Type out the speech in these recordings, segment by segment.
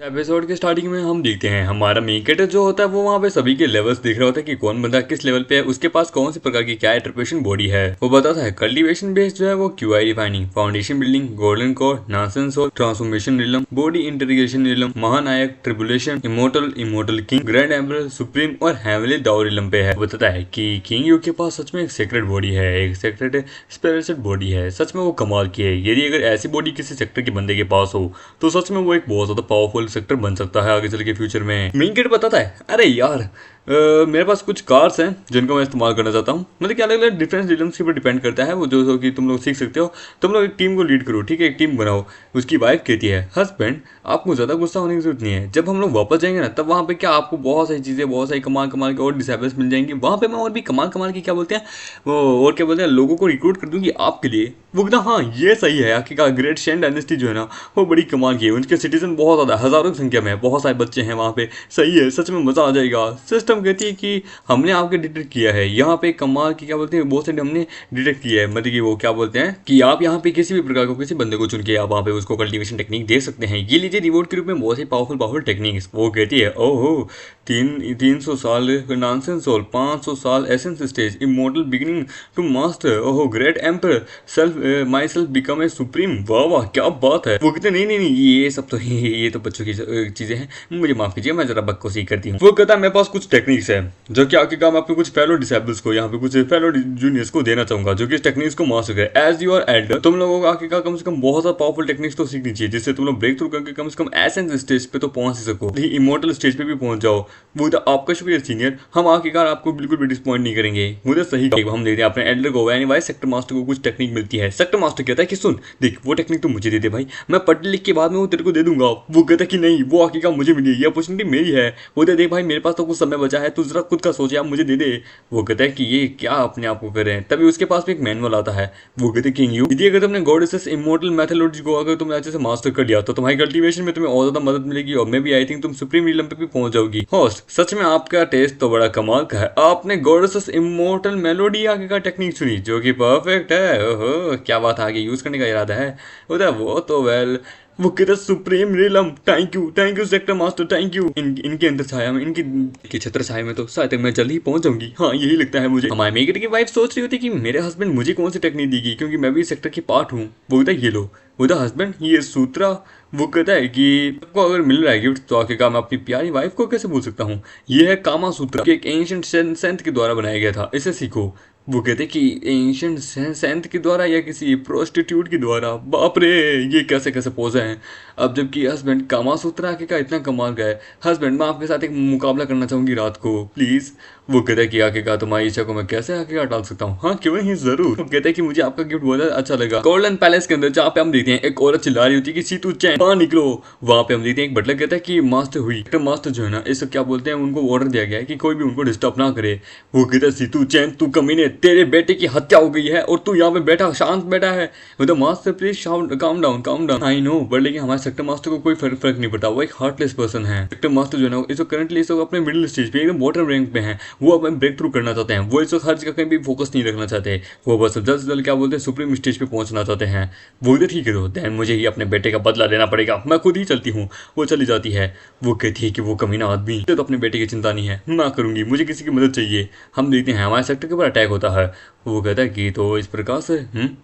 Episode के starting में हम देखते हैं हमारा मेन कैरेक्टर जो होता है वो वहाँ पे सभी के लेवल्स देख रहा होता है कि कौन बंदा किस लेवल पे है, उसके पास कौन सी प्रकार की क्या एट्रिब्यूशन बॉडी है। वो बताता है कल्टीवेशन बेस्ड जो है वो qi refining, foundation building, golden core, nascent soul, transformation realm, body integration realm, महानायक, tribulation, immortal king, grand emperor, supreme और हेवनली दाव रिलम पे है। बताता है कि किंग यू के पास सच में एक सेक्रेट बॉडी है, एक सेक्रेट स्पेशल बॉडी है, सच में वो कमाल की है। यदि अगर ऐसी बॉडी किसी सेक्टर के बंदे के पास हो तो सच में वो एक बहुत ज्यादा पावरफुल सेक्टर बन सकता है आगे चल के फ्यूचर में। मेन गेट बताता है अरे यार मेरे पास कुछ कार्स हैं जिनको मैं इस्तेमाल करना चाहता हूँ। मतलब कि अलग अलग डिफरेंस रिलम्स के ऊपर डिपेंड करता है वो जो कि तुम लोग सीख सकते हो। तुम लोग एक टीम को लीड करो, ठीक है, एक टीम बनाओ। उसकी वाइफ कहती है हस्बैंड आपको ज़्यादा गुस्सा होने की जरूरत नहीं है, जब हम लोग वापस जाएंगे ना तब वहाँ पे क्या आपको बहुत सारी चीज़ें, बहुत सारी कमाल कमाल की और डिसेबल्स मिल जाएंगी। वहाँ पे मैं और भी कमाल कमाल की क्या बोलते हैं वो और क्या बोलते हैं लोगों को रिक्रूट कर दूंगी आपके लिए। वो कहता हाँ ये सही है, आखिरकार ग्रेट शेन डायनेस्टी जो है ना वो बड़ी कमाल की है, उनके सिटीजन बहुत ज़्यादा हज़ारों की संख्या में है, बहुत सारे बच्चे हैं वहाँ पे, सही है, सच में मज़ा आ जाएगा। सिस्टम कहती है कि हमने आपके डिटेक्ट किया है यहाँ पे कमाल की क्या बोलते हैं बहुत सारे हमने डिटेक्ट किया है, मतलब कि वो क्या बोलते हैं कि आप यहाँ पे किसी भी प्रकार को किसी बंदे को चुन के आप वहाँ पे उसको कल्टीवेशन टेक्निक दे सकते हैं, ये लीजिए रिवॉर्ड के रूप में बहुत ही पावरफुल टेक्निक्स। वो कहती है ओहो 300 साल नॉनसेंस सोल, 500 साल essence stage, immortal beginning to master, ओहो great emperor, self my self become a supreme. वाह वाह क्या बात है। वो कहते नहीं ये सब तो ये तो बच्चों की चीजें हैं, मुझे माफ कीजिए मैं जरा बकवासी करती हूँ। वो कहता है मेरे पास कुछ टेक्निक्स है जो कि आखिरकार मैं आपको कुछ फेलो डिसेबल्स को यहाँ पे कुछ फेलो जूनियर्स को देना चाहूंगा जो कि इस टेक्निक्स को मास्टर करे। एज यू आर एल्डर तुम लोगों को आखिरकार कम से कम बहुत सारा पावरफुल टेक्निक्स तो सीखनी चाहिए जिससे तुम लोग ब्रेक थ्रू करके कम से कम एसेंस स्टेज पे तो पहुंच ही सको, इमोर्टल स्टेज पे भी पहुंच जाओ। वो तो आपका शुक्रिया सीनियर, हम आखिरकार आपको बिल्कुल भी डिसपॉइंट नहीं करेंगे। मुझे सही हम देखते हैं अपने एल्डर को यानी वाइस सेक्टर मास्टर को कुछ टेक्निक मिलती है। सेक्टर मास्टर कहता है कि सुन देख वो टेक्निक तो मुझे दे दे भाई, मैं पढ़ लिख के बाद में वो तेरे को दे दूंगा। वो कहता है कि नहीं वो आखिरकार मुझे मिली है, ये अपॉर्चुनिटी मेरी है। वो देख भाई मेरे पास तो कुछ समय बचा है, तू जरा खुद का सोच, आप मुझे दे दे। वो कहता है कि ये क्या अपने आप को करें। तभी उसके पास भी एक मैनुअल आता है। वो कहते किंग यू यदि अगर तुमने गॉडेसेस इमोर्टल मैथोलॉजी को अगर तुमने अच्छे से मास्टर कर लिया तो तुम्हारी कल्टीवेशन में तुम्हें और ज्यादा मदद मिलेगी और मैं भी आई थिंक तुम सुप्रीम रिलम पे भी पहुंच जाओगी। होस्ट सच में आपका टेस्ट तो बड़ा कमाल का है, आपने गॉडेसेस इमोर्टल मेलोडी आगे का टेक्निक चुनी जो कि परफेक्ट है। ओहो क्या बात आगे यूज करने का इरादा है। वो तो वेल वो कहता supreme realm thank you sector master thank you. इनके अंदर छाया में इनकी छत्र छाया में तो शायद तक मैं जल्दी ही पहुंच जाऊंगी। हाँ यही लगता है मुझे। हमारे मेकर की वाइफ सोच रही होती कि मेरे हस्बैंड मुझे कौन सी टेक्निक देगी क्योंकि मैं भी सेक्टर की पार्ट हूँ। वो कहता है ये लो वो हस्बैंड ये सूत्रा। वो कहता है कि आपको अगर मिल रहा है गिफ्ट तो आखिरकार मैं अपनी प्यारी वाइफ को कैसे भूल सकता हूँ। ये है कामा सूत्रा एक एंशिएंट सेंथ के द्वारा बनाया गया था, इसे सीखो। वो कहते कि एंशिएंट सेंथ के द्वारा या किसी प्रोस्टिट्यूट के द्वारा। बाप रे ये कैसे कैसे पोज हैं। अब जबकि हस्बैंड कामा सूत्रा के का इतना कमाल का है, हस्बैंड मैं आपके साथ एक मुकाबला करना चाहूंगी रात को प्लीज। वो कहता है कि आखिरकार तुम्हारी इच्छा को मैं कैसे आखिरकार टाल सकता हूँ। हाँ क्यों नहीं जरूर। वो कहता है कि मुझे आपका गिफ्ट बहुत अच्छा लगा। गोल्डन पैलेस के अंदर जहाँ पे हम देखते हैं एक औरत चिल्ला रही होती है कि सीतू चैन बाहर निकलो। वहां पे हम देखते हैं एक बटलर कहता है कि मास्टर हुई मास्टर जो है ना इस क्या बोलते हैं उनको ऑर्डर दिया गया है कि कोई भी उनको डिस्टर्ब ना करे। वो कहता है सीतू चैन तू कमीने, तेरे बेटे की हत्या हो गई है और तू यहाँ पे बैठा शांत बैठा है। मतलब master please calm down. I know but लेकिन हमारे सेक्टर मास्टर को कोई फर्क नहीं पड़ता, वो एक हार्टलेस पर्सन है। सेक्टर मास्टर जो है ना इस करंटली इस अपने मिडिल स्टेज पे एकदम बॉटम रैंक पे है, वो अपने ब्रेक थ्रू करना चाहते हैं। वो इस वक्त हर जगह कहीं भी फोकस नहीं रखना चाहते, वो बस जल्द से जल्द क्या बोलते हैं सुप्रीम स्टेज पे पहुंचना चाहते हैं। वो इधर ठीक है तो दैन मुझे ही अपने बेटे का बदला लेना पड़ेगा, मैं खुद ही चलती हूँ। वो चली जाती है। वो कहती है कि वो कमीना आदमी तो अपने बेटे की चिंता नहीं है, मैं करूंगी, मुझे किसी की मदद चाहिए। हम देखते हैं हमारे सेक्टर के ऊपर अटैक होता है। वो कहता है कि तो इस प्रकार से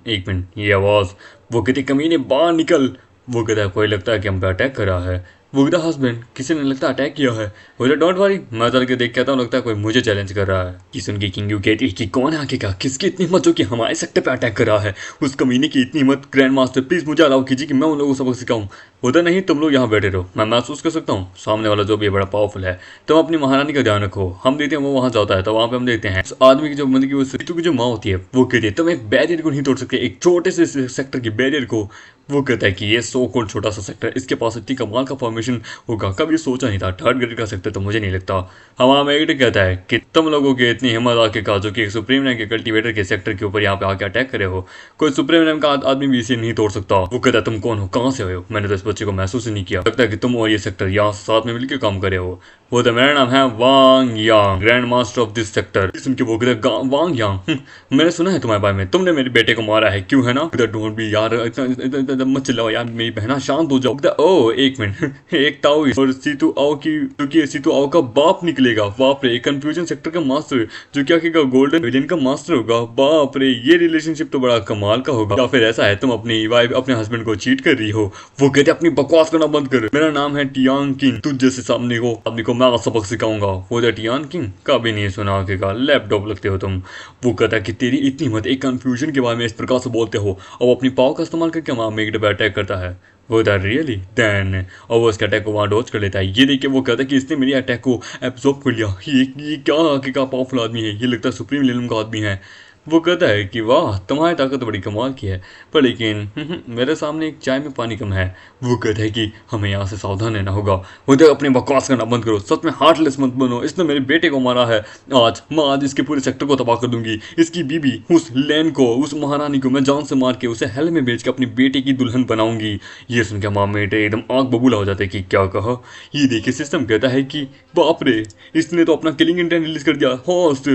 एक मिनट ये आवाज। वो कहती कमीने बाहर निकल। वो कहता है कोई लगता है कि हम पे अटैक कर रहा है। वो कहता हस्बैंड किसी ने लगता अटैक किया है। वो डोंट वरी मैं चल के देख के आता हूँ, लगता है कोई मुझे चैलेंज कर रहा है। कि सुन के किंग यू कहती है कि कौन है आगे का, किसकी इतनी हिम्मत जो कि हमारे सेक्टर पे अटैक कर रहा है। उस कमीने की इतनी हिम्मत, ग्रैंड मास्टर प्लीज मुझे अलाउ कीजिए कि मैं उन लोगों को सबक सिखाऊं। होता नहीं तुम लोग यहाँ बैठे रहो, मैं महसूस कर सकता हूँ सामने वाला जो भी बड़ा पावरफुल है, तुम अपनी महारानी का ध्यान रखो। हम देखते हैं वो वहाँ जाता है तो वहाँ पे हम देखते हैं उस आदमी की जो मतलब की वो ऋतु की जो माँ होती है वो कहती है तुम एक बैरियर को नहीं तोड़ सकते, एक छोटे से सेक्टर की बैरियर को। वो कहता है कि ये सो कोल्ड छोटा सा सेक्टर, इसके पास इतनी कमाल का फॉर्मेशन होगा कभी सोचा नहीं था। थर्ड ग्रेड का सेक्टर तो मुझे नहीं लगता। हमारा मेगट कहता है कि तुम लोगों के इतनी हिम्मत आके कहा जो कि एक सुप्रीम रैंक के कल्टीवेटर के सेक्टर के ऊपर यहाँ पे आके अटैक करे हो, कोई सुप्रीम रैंक का आदमी भी इसे नहीं तोड़ सकता। वो कहता है तुम कौन हो, कहाँ से हो, मैंने तो इस बच्चे को महसूस ही नहीं किया, लगता है कि तुम और ये सेक्टर यहाँ साथ में मिलकर काम करे हो। वो तो मेरा नाम है Wang Yang, grand master of this sector. सुन के वो कहता वांग यांग, मैंने सुना है तुम्हारे बारे में, तुमने मेरे बेटे को मारा है, क्यों है ना? डोंट बी यार, इतना मत चिल्लाओ यार, मेरी बहना शांत हो जाओ। ओ एक मिनट, एक ताओइस्ट और सीतू आओ की, क्योंकि सीतू आओ का बाप निकलेगा। बाप रे, कंफ्यूजन सेक्टर का मास्टर जो क्या कहेगा गोल्डन विजन का मास्टर होगा। बाप रे, ये रिलेशनशिप तो बड़ा कमाल का होगा। या फिर ऐसा है तुम अपनी वाइफ अपने हस्बैंड को चीट कर रही हो। वो कहते अपनी बकवास करना बंद कर, मेरा नाम है टियांग किंग, तुझ जैसे सामने को अपने को मैं सबक सिखाऊंगा। वो टियांग किंग कभी नहीं सुना आगे का, लैपटॉप लगते हो तुम। वो कहता कि तेरी इतनी मत एक कंफ्यूजन के बारे में इस प्रकार से बोलते हो, और अपनी पावर का इस्तेमाल करके हमारा मेगड पे अटैक करता है। वो रियली देन, और वो उसके अटैक को वहाँ डॉज कर लेता है। ये देखिए वो कहता है कि इसने मेरी अटैक को एब्जॉर्ब कर लिया। ये क्या आगे का पावरफुल आदमी है, ये लगता है सुप्रीम लेवल का आदमी है। वो कहता है कि वाह तुम्हारी ताकत बड़ी कमाल की है, पर लेकिन मेरे सामने एक चाय में पानी कम है। वो कहता है कि हमें यहाँ से सावधान रहना होगा। वो अपने बकवास करना बंद करो, सच में हार्टलेस मत बनो। इसने मेरे बेटे को मारा है, आज इसके पूरे सेक्टर को तबाह कर दूंगी। इसकी बीबी उस लैन को, उस महारानी को मैं जान से मार के उसे हेल में बेच के अपनी बेटे की दुल्हन बनाऊंगी। ये सुन के माँ बेटे एकदम आग बबूला हो जाते कि क्या कहा। ये देखिए सिस्टम कहता है कि बाप रे, इसने तो अपना किलिंग इंटेंट रिलीज कर दिया। होस्ट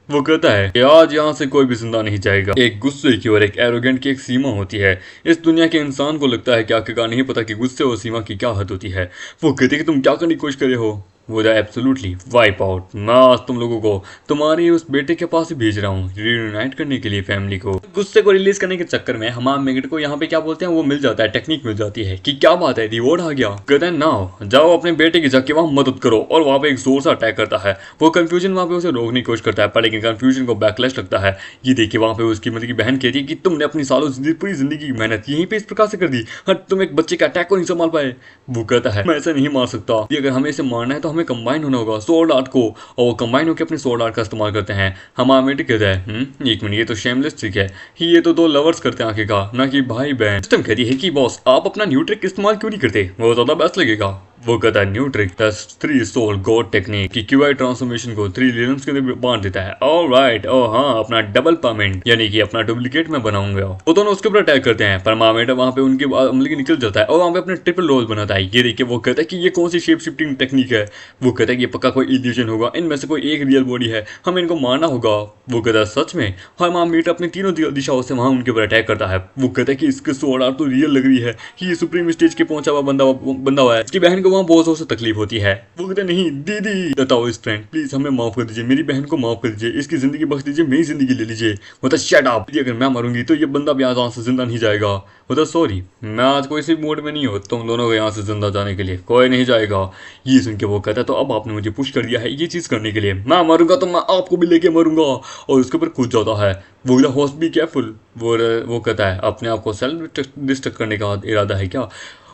वो कहता है कि आज यहाँ से कोई भी जिंदा नहीं जाएगा। एक गुस्से की और एक एरोगेंट की एक सीमा होती है। इस दुनिया के इंसान को लगता है कि आखिरकार नहीं पता कि गुस्से और सीमा की क्या हद होती है। वो कहते हैं कि तुम क्या करने की कोशिश कर रहे हो। वो एब्सोल्युटली वाइप आउट। मैं आज तुम लोगों को तुम्हारी उस बेटे के पास ही भेज रहा हूँ, रीयूनाइट करने के लिए फैमिली को। गुस्से को रिलीज करने के चक्कर में हमारे मेगड को यहाँ पे क्या बोलते हैं, वो मिल जाता है, टेक्निक मिल जाती है कि क्या बात है, रिवॉर्ड आ गया। कहते हैं नाउ जाओ अपने बेटे की जाके वहाँ मदद करो, और वहाँ पे एक जोर से अटैक करता है। वो कंफ्यूजन वहाँ पे उसे रोकने की कोशिश करता है, पर लेकिन कंफ्यूजन को बैकलैश लगता है। ये देखिए वहाँ पे उसकी मतलब की बहन कहती है कि तुमने अपनी सालों पूरी जिंदगी की मेहनत यहीं पे इस प्रकार से कर दी, तुम एक बच्चे के अटैक को नहीं संभाल पाए। वो कहता है मैं ऐसे नहीं मार सकता, अगर हमें इसे मारना है तो हमें कंबाइन होना होगा स्वॉर्ड आर्ट को, और वो कंबाइन होकर अपने स्वॉर्ड आर्ट का इस्तेमाल करते हैं। हमारा मेट कहता है एक मिनट, ये तो शेमलेस ट्रिक है, ये तो दो लवर्स करते हैं आखिर का, ना कि भाई बहन। सिस्टम कहती है कि बॉस आप अपना न्यू ट्रिक इस्तेमाल क्यों नहीं करते, वो ज्यादा बेस्ट लगेगा। वो कहता है new trick the 3 soul god technique की क्यूआई ट्रांसफॉर्मेशन को 3 रियल्म्स के अंदर बांट देता है। ऑलराइट, ओ हाँ, अपना डबल परमेंट यानी कि अपना डुप्लीकेट में बनाऊंगा। वो दोनों उसके ऊपर अटैक करते हैं, पर मामेटा वहां पे उनके अमले की निकल जाता है और वहां पे अपने ट्रिपल रोल बनाता है। ये देखिए वो कहता है कि ये कौन सी शेप शिफ्टिंग टेक्निक है। वो कहता है कि ये पक्का कोई इल्यूजन होगा, इनमें से कोई एक रियल बॉडी है, हमें इनको मारना होगा। वो कहता है सच में। हर मामेटा अपनी तीनों दिशाओं से वहां उनके ऊपर अटैक करता है। वो कहता है कि इसके स्वॉर्ड आर्ट तो रियल लग रही है कि ये सुप्रीम स्टेज के पहुंचा हुआ बंदा हुआ है। इसकी बहन को वहां बहुत जोर से तकलीफ होती है। वो कहते नहीं दीदी बताओ इस फ्रेंड प्लीज हमें माफ कर दीजिए, मेरी बहन को माफ कर दीजिए, इसकी जिंदगी बख्श दीजिए, मेरी जिंदगी ले लीजिए। वो शट अप, अगर मैं मरूंगी तो ये बंदा भी आज से जिंदा नहीं जाएगा। वो सॉरी मैं आज कोई सी मूड में नहीं हो तुम दोनों को यहाँ से जिंदा जाने के लिए, कोई नहीं जाएगा। ये सुन के वो कहता है तो अब आपने मुझे पुश कर दिया है ये चीज करने के लिए, मैं मरूंगा तो मैं आपको भी लेके मरूंगा, और उसके ऊपर कूद जाता है। वो होस्ट बी केयरफुल। वो कहता है अपने आप को सेल्फ डिस्ट्रक्ट करने का इरादा है क्या।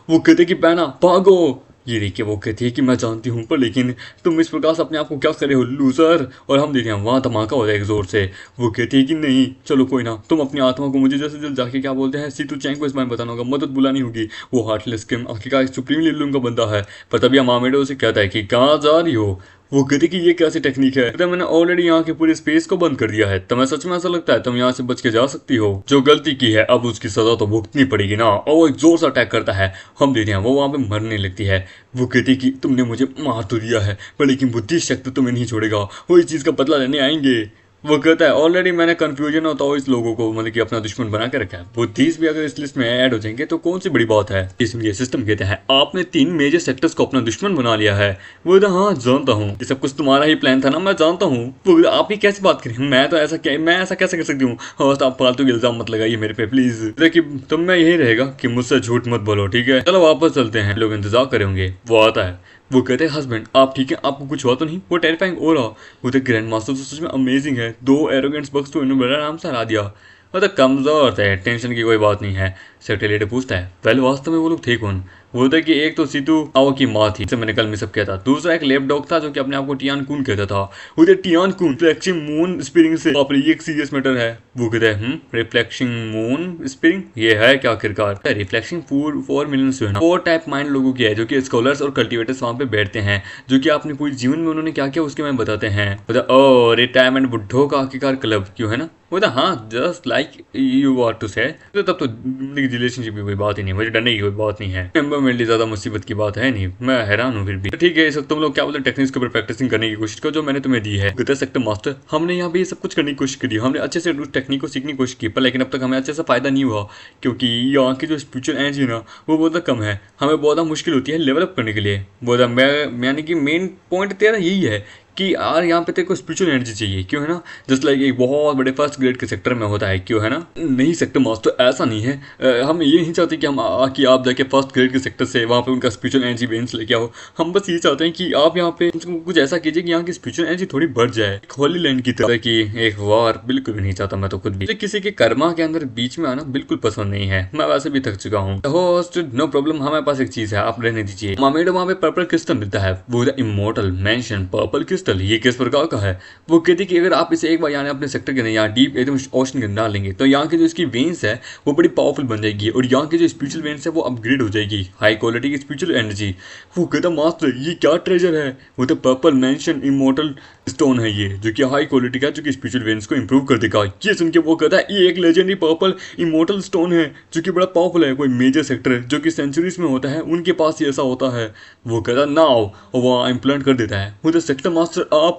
वो कहते कि पहना भागो। ये देखिए वो कहती है कि मैं जानती हूँ पर लेकिन तुम इस प्रकार से अपने आप को क्या करे हो लूजर। और हम देखते हैं वहाँ धमाका हो जाएगा जोर से। वो कहती है कि नहीं चलो कोई ना, तुम अपनी आत्मा को मुझे जैसे जल्द जाके क्या बोलते हैं सीतू चैंग को इस बारे में बताना होगा, मदद बुलानी होगी। वो हार्टलेस किम आखिरकार सुप्रीम लीडर का बंदा है, पर तभी अमामेडो उसे कहता है कि कहाँ जा रही हो। वो कहती कि ये कैसी टेक्निक है, तो मैंने ऑलरेडी यहाँ के पूरे स्पेस को बंद कर दिया है, तुम्हें सच में ऐसा लगता है तुम यहाँ से बच के जा सकती हो। जो गलती की है अब उसकी सजा तो भुगतनी पड़ेगी ना। और वो एक जोर से अटैक करता है, हम देखते हैं वो वहाँ पे मरने लगती है। वो कहती कि तुमने मुझे मार तो दिया है पर लेकिन बुद्धि शक्ति तुम्हें नहीं छोड़ेगा, वो इस चीज का बदला लेने आएंगे। वो कहता है ऑलरेडी मैंने कंफ्यूजन होता हो इस लोगों को मतलब कि अपना दुश्मन बना के रखा है, बुद्धिस भी अगर इस लिस्ट में ऐड हो जाएंगे तो कौन सी बड़ी बात है। इसलिए सिस्टम कहता है आपने 3 मेजर सेक्टर्स को अपना दुश्मन बना लिया है। वो हाँ जानता हूँ ये सब कुछ तुम्हारा ही प्लान था ना, मैं जानता हूँ। वो आप ही कैसी बात करें, मैं ऐसा कैसे कर सकती हूँ। होस्ट आप फालतू के इल्जाम मत लगाइए मेरे पे प्लीज। देखिए तुम में यही रहेगा कि मुझसे झूठ मत बोलो, ठीक है चलो वापस चलते हैं, लोग इंतजार करेंगे। वो आता है। वो कहते हैं हस्बैंड आप ठीक है, आपको कुछ हुआ तो नहीं। वो टेरिफाइंग हो रहा। वो तो ग्रैंड मास्टर तो सच में अमेजिंग है, 2 एरोगेंट्स बक्स तो इन्होंने बड़ा आराम से हरा दिया। मतलब कमजोर थे, टेंशन की कोई बात नहीं है। सेक्रेटरी पूछता है वेल वास्तव में वो लोग थे कौन। वो होता है कि एक तो सीतू आओ की माँ थी, मैंने कल में सब कहता, दूसरा एक लेप डॉग था जो कि अपने आप को टियान कून कहता था। वो टियान कून रिफ्लेक्शिंग मून स्पिरिंग से बाप रे ये एक सीरियस मैटर है। वो कहते हैं रिफ्लेक्शिंग मून स्पिरिंग ये है क्या आखिरकार। रिफ्लेक्शिंग 4 मिलियन जो है ना 4 टाइप माइंड लोगों की है जो कि स्कॉलर्स और कल्टिवेटर्स वहाँ पे बैठते हैं, जो कि अपने पूरे जीवन में उन्होंने क्या किया उसके में बताते हैं। ओ रिटायरमेंट बुड्ढों का आखिरकार क्लब क्यों है ना। वो हाँ just like you want to say, तो तब तो रिलेशनशिप की कोई बात ही नहीं, मुझे डरने की कोई बात नहीं है, एनवायरमेंटली ज्यादा मुसीबत की बात है नहीं, मैं हैरान हूँ फिर भी। ठीक है, सब तुम लोग क्या बोलते हैं टेक्निक्स के ऊपर प्रैक्टिसिंग करने की कोशिश करो जो मैंने तुम्हें दी है। कहते सकते मास्टर हमने यहाँ पे ये सब कुछ करने की कोशिश करी, हमने अच्छे से उस टेक्निक को सीखने की कोशिश की, पर लेकिन अब तक हमें अच्छे से फायदा नहीं हुआ, क्योंकि यहाँ की जो स्पिरिचुअल एनर्जी है ना वो बहुत कम है, हमें बहुत मुश्किल होती है डेवलप करने के लिए। बहुत मैं यानी कि मेन पॉइंट तेरा यही है कि यार यहाँ पे तेरे को स्पिरिचुअल एनर्जी चाहिए, क्यों है ना, जस्ट लाइक एक बहुत बड़े फर्स्ट ग्रेड के सेक्टर में होता है, क्यों है ना। नहीं सेक्टर मास्टर ऐसा नहीं है, हम ये नहीं चाहते कि कि आप जाके फर्स्ट ग्रेड के सेक्टर से वहाँ पे उनका स्पिरिचुअल एनर्जी बेंच लेके आओ, हम बस ये चाहते हैं कि आप यहाँ पे कुछ ऐसा कीजिए कि यहाँ की स्पिरिचुअल एनर्जी थोड़ी बढ़ जाए, होली लैंड की तरह की एक वार बिल्कुल भी नहीं चाहता मैं तो खुद भी। किसी के कर्मा के अंदर बीच में आना बिल्कुल पसंद नहीं है, मैं वैसे भी थक चुका हूँ। होस्ट नो प्रॉब्लम, हमारे पास एक चीज है, आप रहने दीजिए। मामेडो वहाँ पे पर्पल क्रिस्टल मिलता है, वो इमोर्टल मैंशन पर्पल क्रिस्टल, ये किस प्रकार का है। वो कहती कि अगर आप इसे एक बार यानी अपने सेक्टर के अंदर यहाँ डीप एकदम ओशन के अंदर डालेंगे तो यहाँ की जो इसकी वेन्स है वो बड़ी पावरफुल बन जाएगी और यहाँ की जो स्पिरिचुअल वेन्स है वो अपग्रेड हो जाएगी, हाई क्वालिटी की स्पिरिचुअल एनर्जी। वो कहता मास्टर ये क्या ट्रेजर है, वो तो पर्पल मैंशन इमोर्टल स्टोन है ये, जो कि हाई क्वालिटी का, जो कि स्पिरिचुअल वेन्स को इंप्रूव कर देगा। ये सुन के वो कहता है ये एक लेजेंडरी पर्पल इमोर्टल स्टोन है जो कि बड़ा पावरफुल है, कोई मेजर सेक्टर जो कि सेंचुरीज में होता है उनके पास ही ऐसा होता है। वो कहता नाउ और वहाँ इम्प्लांट कर देता है। वो तो सेक्टर मास्टर आप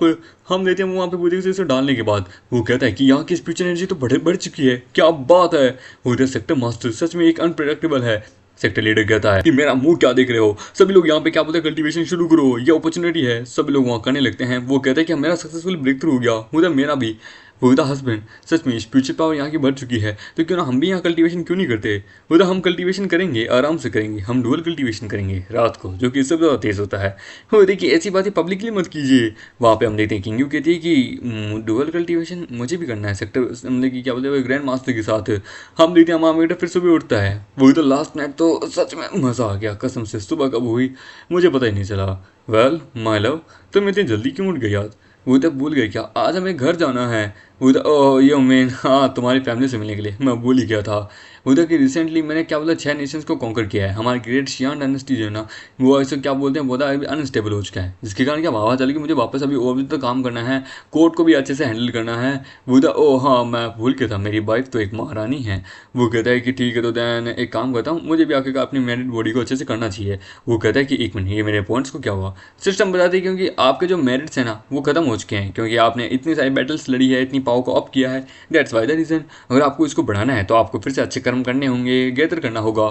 हम देते हैं वहाँ पे पूरी से डालने के बाद वो कहता है कि यहाँ की स्पिरिचुअल एनर्जी तो बढ़ चुकी है, क्या बात है। वो इधर सेक्टर मास्टर सच में एक अनप्रेडिक्टेबल है। सेक्टर लीडर कहता है कि मेरा मुंह क्या देख रहे हो, सभी लोग यहाँ पे क्या बोलते हैं कल्टीवेशन शुरू करो, ये अपॉर्चुनिटी है। सभी लोग वहाँ करने लगते हैं। वो कहते हैं कि मेरा सक्सेसफुल ब्रेक थ्रू हो गया, उधर मेरा भी। वो था हस्बैंड सच में स्पिरिचुअल पावर यहाँ की बढ़ चुकी है, तो क्यों ना हम भी यहाँ कल्टीवेशन क्यों नहीं करते। वो तो हम कल्टीवेशन करेंगे, आराम से करेंगे, हम डुअल कल्टीवेशन करेंगे रात को, जो कि इससे ज़्यादा तेज़ होता है। वो देखिए ऐसी बातें पब्लिकली मत कीजिए। वहाँ पे हम देखते हैं किंग यू कहती है कि डुअल कल्टीवेशन मुझे भी करना है सेक्टर मतलब कि क्या बोलते हैं ग्रैंड मास्टर के साथ। हम देखते हैं मामा बेटा फिर सुबह उठता है। वही तो लास्ट नाइट तो सच में मज़ा आ गया कसम से, सुबह कब हुई मुझे पता ही नहीं चला। वेल माई लव तुम इतनी जल्दी क्यों उठ गई आज। वो तक भूल गए क्या आज हमें घर जाना है। वो तो ओह ये मेन हाँ तुम्हारी फैमिली से मिलने के लिए मैं भूल ही गया था। उधर कि रिसेंटली मैंने क्या बोला 6 नेशंस को कॉन्कर किया है। हमारी ग्रेट शियान डायनेस्टी जो है ना वो ऐसे क्या बोलते हैं बहुत अभी अनस्टेबल हो चुका है, जिसके कारण क्या हवा चल कि मुझे वापस अभी और भी तो काम करना है, कोर्ट को भी अच्छे से हैंडल करना है। वो तो ओह हाँ मैं भूल गया था मेरी वाइफ तो एक महारानी है। वो कहता है कि ठीक है तो दैन एक काम करता हूँ मुझे भी आके अपनी मैरिड बॉडी को अच्छे से करना चाहिए। वो कहता है कि एक मिनट ये मेरे पॉइंट्स को क्या हुआ। सिस्टम बताते हैं क्योंकि आपके जो मेरिट्स हैं ना वो खत्म हो चुके हैं, क्योंकि आपने इतनी सारी बैटल्स लड़ी है, इतनी पावर को अप किया है, दैट्स वाई द रीज़न। अगर आपको इसको बढ़ाना है तो आपको फिर से अच्छे कर्म करने होंगे, गैदर करना होगा।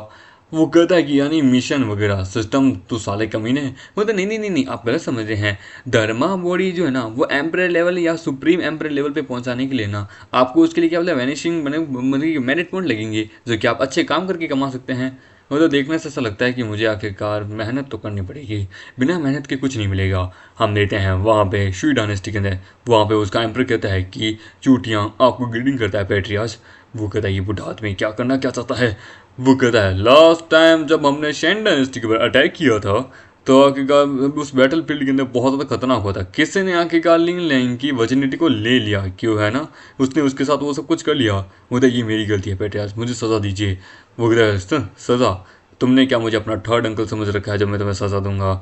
वो कहता है कि यानी मिशन वगैरह सिस्टम तो साले कमीने हैं। वो तो नहीं आप गलत समझ रहे हैं। धर्मा बॉडी जो है ना वो एम्परर लेवल या सुप्रीम एम्परर लेवल पे पहुंचाने के लिए ना आपको उसके लिए क्या बोलते हैं वैनिशिंग मतलब मेरिट पॉइंट लगेंगे, जो कि आप अच्छे काम करके कमा सकते हैं। वो तो देखने से ऐसा लगता है कि मुझे आखिरकार मेहनत तो करनी पड़ेगी, बिना मेहनत के कुछ नहीं मिलेगा। हम देते हैं वहाँ पे शुई डायनेस्टी के अंदर, वहाँ पे उसका एम्पर कहता है कि चूटियाँ आपको ग्रीडिंग करता है पेट्रियाज। वो कहता है ये बुढ़ा आदमी क्या करना क्या चाहता है। वो कहता है लास्ट टाइम जब हमने शेन डायनेस्टी के ऊपर अटैक किया था तो आखिरकार उस बैटल फील्ड के अंदर बहुत ज़्यादा खतरनाक हुआ था, किसी ने आखिरकार लिंग लैंग की वर्जिनिटी को ले लिया, क्यों है ना उसने उसके साथ वो सब कुछ कर लिया। वो तो ये मेरी गलती है पेट्रियाज मुझे सज़ा दीजिए। वो कहता है सज़ा तुमने क्या मुझे अपना थर्ड अंकल समझ रखा है जब मैं तुम्हें सज़ा दूंगा।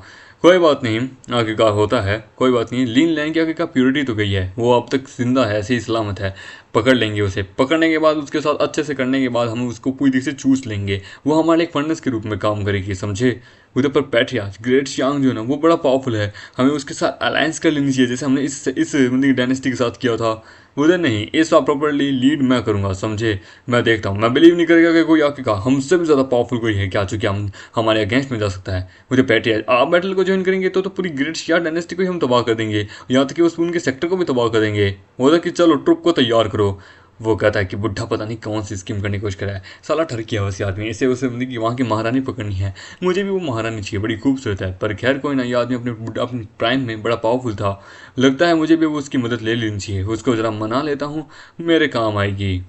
कोई बात नहीं आखिरकार होता है, कोई बात नहीं। लीन लैंग की आखिरकार प्योरिटी तो गई है, वो अब तक जिंदा है, ऐसे ही सलामत है। पकड़ लेंगे उसे, पकड़ने के बाद उसके साथ अच्छे से करने के बाद हम उसको पूरी तरह से चूस लेंगे, वो हमारे एक फर्नेस के रूप में काम करेगी समझे। उधर पर पैट्रियार्च ग्रेट शियांग जो है ना वो बड़ा पावरफुल है, हमें उसके साथ अलायंस कर लेनी चाहिए जैसे हमने इस मतलब डायनेस्टी के साथ किया था। उधर नहीं इस बार प्रॉपरली लीड मैं करूँगा समझे। मैं देखता हूँ, मैं बिलीव नहीं करेगा कि कोई आके कहा हमसे भी ज़्यादा पावरफुल कोई है क्या, चूँकि हम हमारे अगेंस्ट में जा सकता है। मुझे पैट्रियार्च आप बैटल को ज्वाइन करेंगे तो पूरी ग्रेट शिया डायनेस्टी को ही हम तबाह कर देंगे, यहाँ तक कि उस उनके सेक्टर को भी तबाह कर देंगे। उधर कि चलो ट्रुप को तैयार करो। वो कहता है कि बुढ़ा पता नहीं कौन सी स्कीम करने की कोशिश करा है, साला ठर किया वैसे आदमी, इसे उसे मतलब कि वहाँ की महारानी पकड़नी है। मुझे भी वो महारानी चाहिए, बड़ी खूबसूरत है, पर खैर कोई ना, ये आदमी अपने प्राइम में बड़ा पावरफुल था, लगता है मुझे भी वो उसकी मदद ले लेनी चाहिए, उसको ज़रा मना लेता हूँ, मेरे काम आएगी।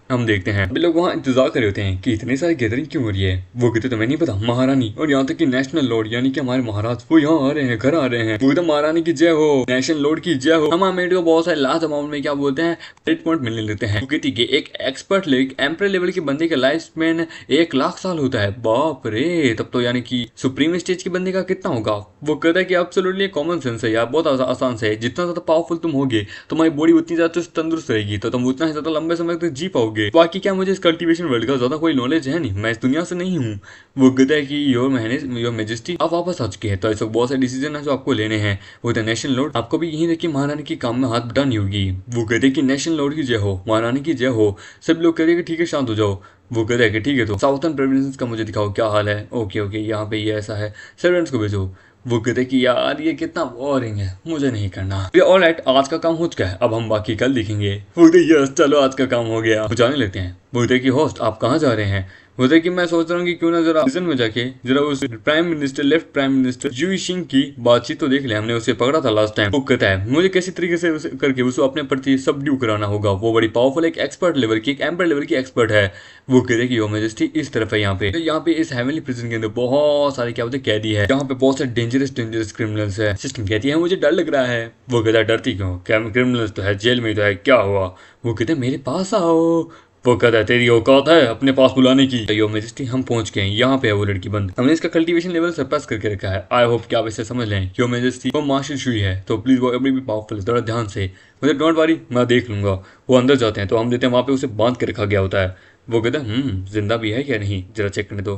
हम देखते हैं अभी लोग वहाँ इंतजार कर रहे होते हैं कि इतनी सारी गैदरिंग क्यों हो रही है। वो कहते तुम्हें नहीं पता महारानी और यहाँ तक कि नेशनल लॉर्ड यानी कि हमारे महाराज वो यहाँ आ रहे हैं, घर आ रहे हैं। वो तो महारानी की जय हो, नेशनल लॉर्ड की जय हो। हम मेड को बहुत सारे लार्ज अमाउंट में क्या बोलते हैं क्रेडिट पॉइंट मिलने लेते हैं। वो कहती कि एक एक्सपर्ट एम्पर लेवल के बंदे का लाइफ स्पैन 1 लाख साल होता है। बाप रे, तब तो यानी कि सुप्रीम स्टेज के बंदे का कितना होगा। वो कहता है कि एब्सोल्युटली कॉमन सेंस है यार, बहुत आसान से है, जितना ज्यादा पावरफुल तुम होगे तुम्हारी बॉडी उतनी ज्यादा तंदुरुस्त रहेगी तो तुम उतना ही ज्यादा लंबे समय तक जी पाओगे। होगे। बाकी क्या मुझे इस कल्टीवेशन वर्ल्ड का ज्यादा कोई नॉलेज है नहीं, मैं इस दुनिया से नहीं हूँ। वो कहता है कि योर मैजेस्टी आप वापस आ चुके हैं, तो ऐसे बहुत सारे डिसीजन है जो आपको लेने हैं। वो कहते हैं नेशनल लॉर्ड आपको भी यही देखिए महारानी के काम में हाथ बटानी होगी। वो कहते हैं कि नेशनल लॉर्ड की जय हो, महारानी की जय हो। सब लोग कहते हैं कि ठीक है शांत हो जाओ। वो कहता है कि ठीक है तो साउथर्न प्रोविंसेस का मुझे दिखाओ क्या हाल है। ओके ओके यहाँ पे ये ऐसा है, सर्वेंट्स को भेजो। वो कहते कि यार ये कितना बोरिंग है, मुझे नहीं करना। ऑलराइट आज का काम हो चुका है, अब हम बाकी कल देखेंगे। वो कहते यस चलो आज का काम हो गया, जाने लेते हैं। वो कहते कि होस्ट आप कहाँ जा रहे हैं। होता है कि मैं सोच रहा हूँ कि क्यों ना जरा सीजन में जाके जरा उस लेफ्ट प्राइम मिनिस्टर जू शिंग की बातचीत तो देख ले, हमने उसे पकड़ा था लास्ट टाइम। वो कहता है मुझे किसी तरीके से उसे करके उसे अपने प्रति सबड्यू कराना होगा, वो बड़ी पावरफुल एक एक्सपर्ट लेवल की, एक एम्पर लेवल की एक्सपर्ट है। वो कहते हैं कि योर मैजेस्टी इस तरफ है, यहाँ पे इस हेवनली प्रिजन के अंदर बहुत सारे क्या बोलते कैदी है, यहाँ पे बहुत सारे डेंजरस क्रिमिनल्स है। सिस्टम कहती है मुझे डर लग रहा है। वो कहता है डरती क्यों, क्रिमिनल्स तो है जेल में तो है, क्या हुआ। वो कहते हैं मेरे पास आओ। वो कहता है तेरी औकात है अपने पास बुलाने की। योर मैजेस्टी हम पहुंच गए हैं, यहाँ पे है वो लड़की बंद, हमने इसका कल्टीवेशन लेवल सरपास करके रखा है। आई होप कि आप इसे समझ लें। योर मैजेस्टी वो मार्शल शुई है तो प्लीज वो अभी भी पावरफुल है, थोड़ा ध्यान से, मुझे डोंट वरी मैं देख लूंगा। वो अंदर जाते हैं तो हम देते हैं वहां पे उसे बांध के रखा गया होता है। वो कहते हैं जिंदा भी है क्या नहीं जरा चेक करने दो,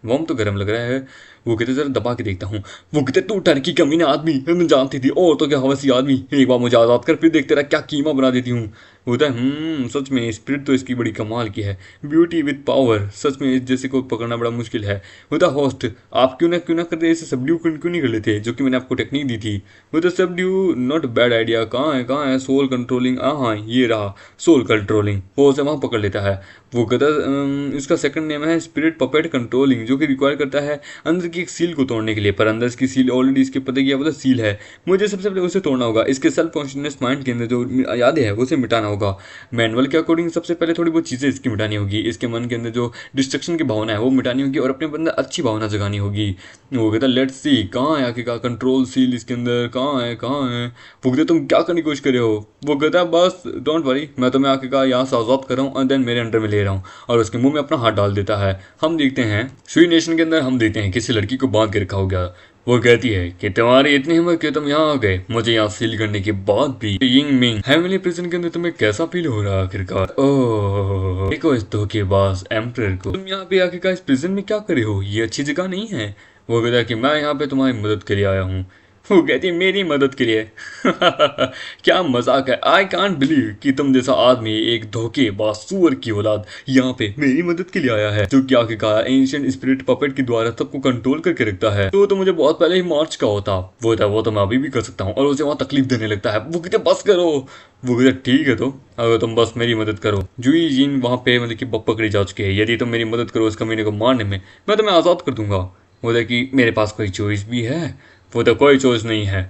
वॉम तो गर्म लग रहा है। वो कहते जरा दबा के देखता हूँ। वो कहते तू टर्की कमीना आदमी, मैं जानती थी और तो क्या हवसी आदमी, एक बार मुझे आजाद कर फिर देखते रहा क्या कीमा बना देती हूँ। होता है सच में स्पिरिट तो इसकी बड़ी कमाल की है, ब्यूटी विद पावर, सच में इस जैसे को पकड़ना बड़ा मुश्किल है। होता होस्ट आप क्यों ना करते इसे सबड्यू क्यों नहीं कर लेते जो कि मैंने आपको टेक्निक दी थी। होता सबड्यू नॉट बैड आइडिया, कहाँ है सोल कंट्रोलिंग, हाँ ये रहा सोल कंट्रोलिंग, वो उसे वहाँ पकड़ लेता है। वो कहता इसका सेकंड नेम है स्पिरिट पपेट कंट्रोलिंग, जो कि रिक्वायर करता है अंदर की एक सील को तोड़ने के लिए, पर अंदर की सील ऑलरेडी इसके पता किया मतलब सील है, मुझे सबसे पहले उसे तोड़ना होगा। इसके सेल्फ कॉन्शियसनेस माइंड के अंदर जो यादें है उसे मिटाना होगा। मैनुअल के अकॉर्डिंग सबसे पहले थोड़ी बहुत चीज़ें इसकी मिटानी होगी, इसके मन के अंदर जो डिस्ट्रक्शन की भावना है वो मिटानी होगी और अपने अंदर अच्छी भावना जगानी होगी। वो कहता है लेट्स सी कहाँ है आखिर का कंट्रोल सील इसके अंदर, कहाँ है। वो कहते तुम क्या करने की कोशिश कर रहे हो। वो कहता है बस डोंट वरी मैं तुम्हें आखिर का यहाँ से आज़ाद कर रहा हूँ और देन मेरे अंडर में ले रहा हूँ, और उसके मुंह में अपना हाथ डाल देता है। हम देखते हैं शुई नेशन के अंदर, हम देखते हैं किसी लड़की को बांध के रखा हो गया। वो कहती है कि तुम्हारी इतनी हिम्मत कि तुम यहाँ आ गए मुझे यहाँ सील करने के बाद भी। यिंग मिंग हेवनली प्रिजन के अंदर तुम्हें कैसा फील हो रहा है आखिरकार। ओह देखो इस धोखेबाज एम्परर को, तुम यहाँ पे आखिरकार इस प्रिजन में क्या करे हो, ये अच्छी जगह नहीं है। वो कहता है कि मैं यहाँ पे तुम्हारी मदद के लिए आया हूँ। वो कहती है मेरी मदद के लिए क्या मजाक है, आई कांट बिलीव कि तुम जैसा आदमी एक धोखेबाज सुअर की औलाद यहाँ पे मेरी मदद के लिए आया है, जो कि आखिरकार एंशिएंट स्पिरिट पपेट के द्वारा सबको कंट्रोल करके रखता है। तो मुझे बहुत पहले ही मार्च का होता वो था, वो तो मैं अभी भी कर सकता हूँ, और उसे वहाँ तकलीफ देने लगता है। वो कहते बस करो। वो कहते ठीक है तो अगर तुम बस मेरी मदद करो। जुई जिन वहाँ पे मतलब कि पकड़ी जा चुकी है, यदि तुम मेरी मदद करो उस कमीने को मारने में मैं तुम्हें आज़ाद कर दूंगा। बोला कि मेरे पास कोई चॉइस भी है। वो तो कोई चॉइस नहीं है।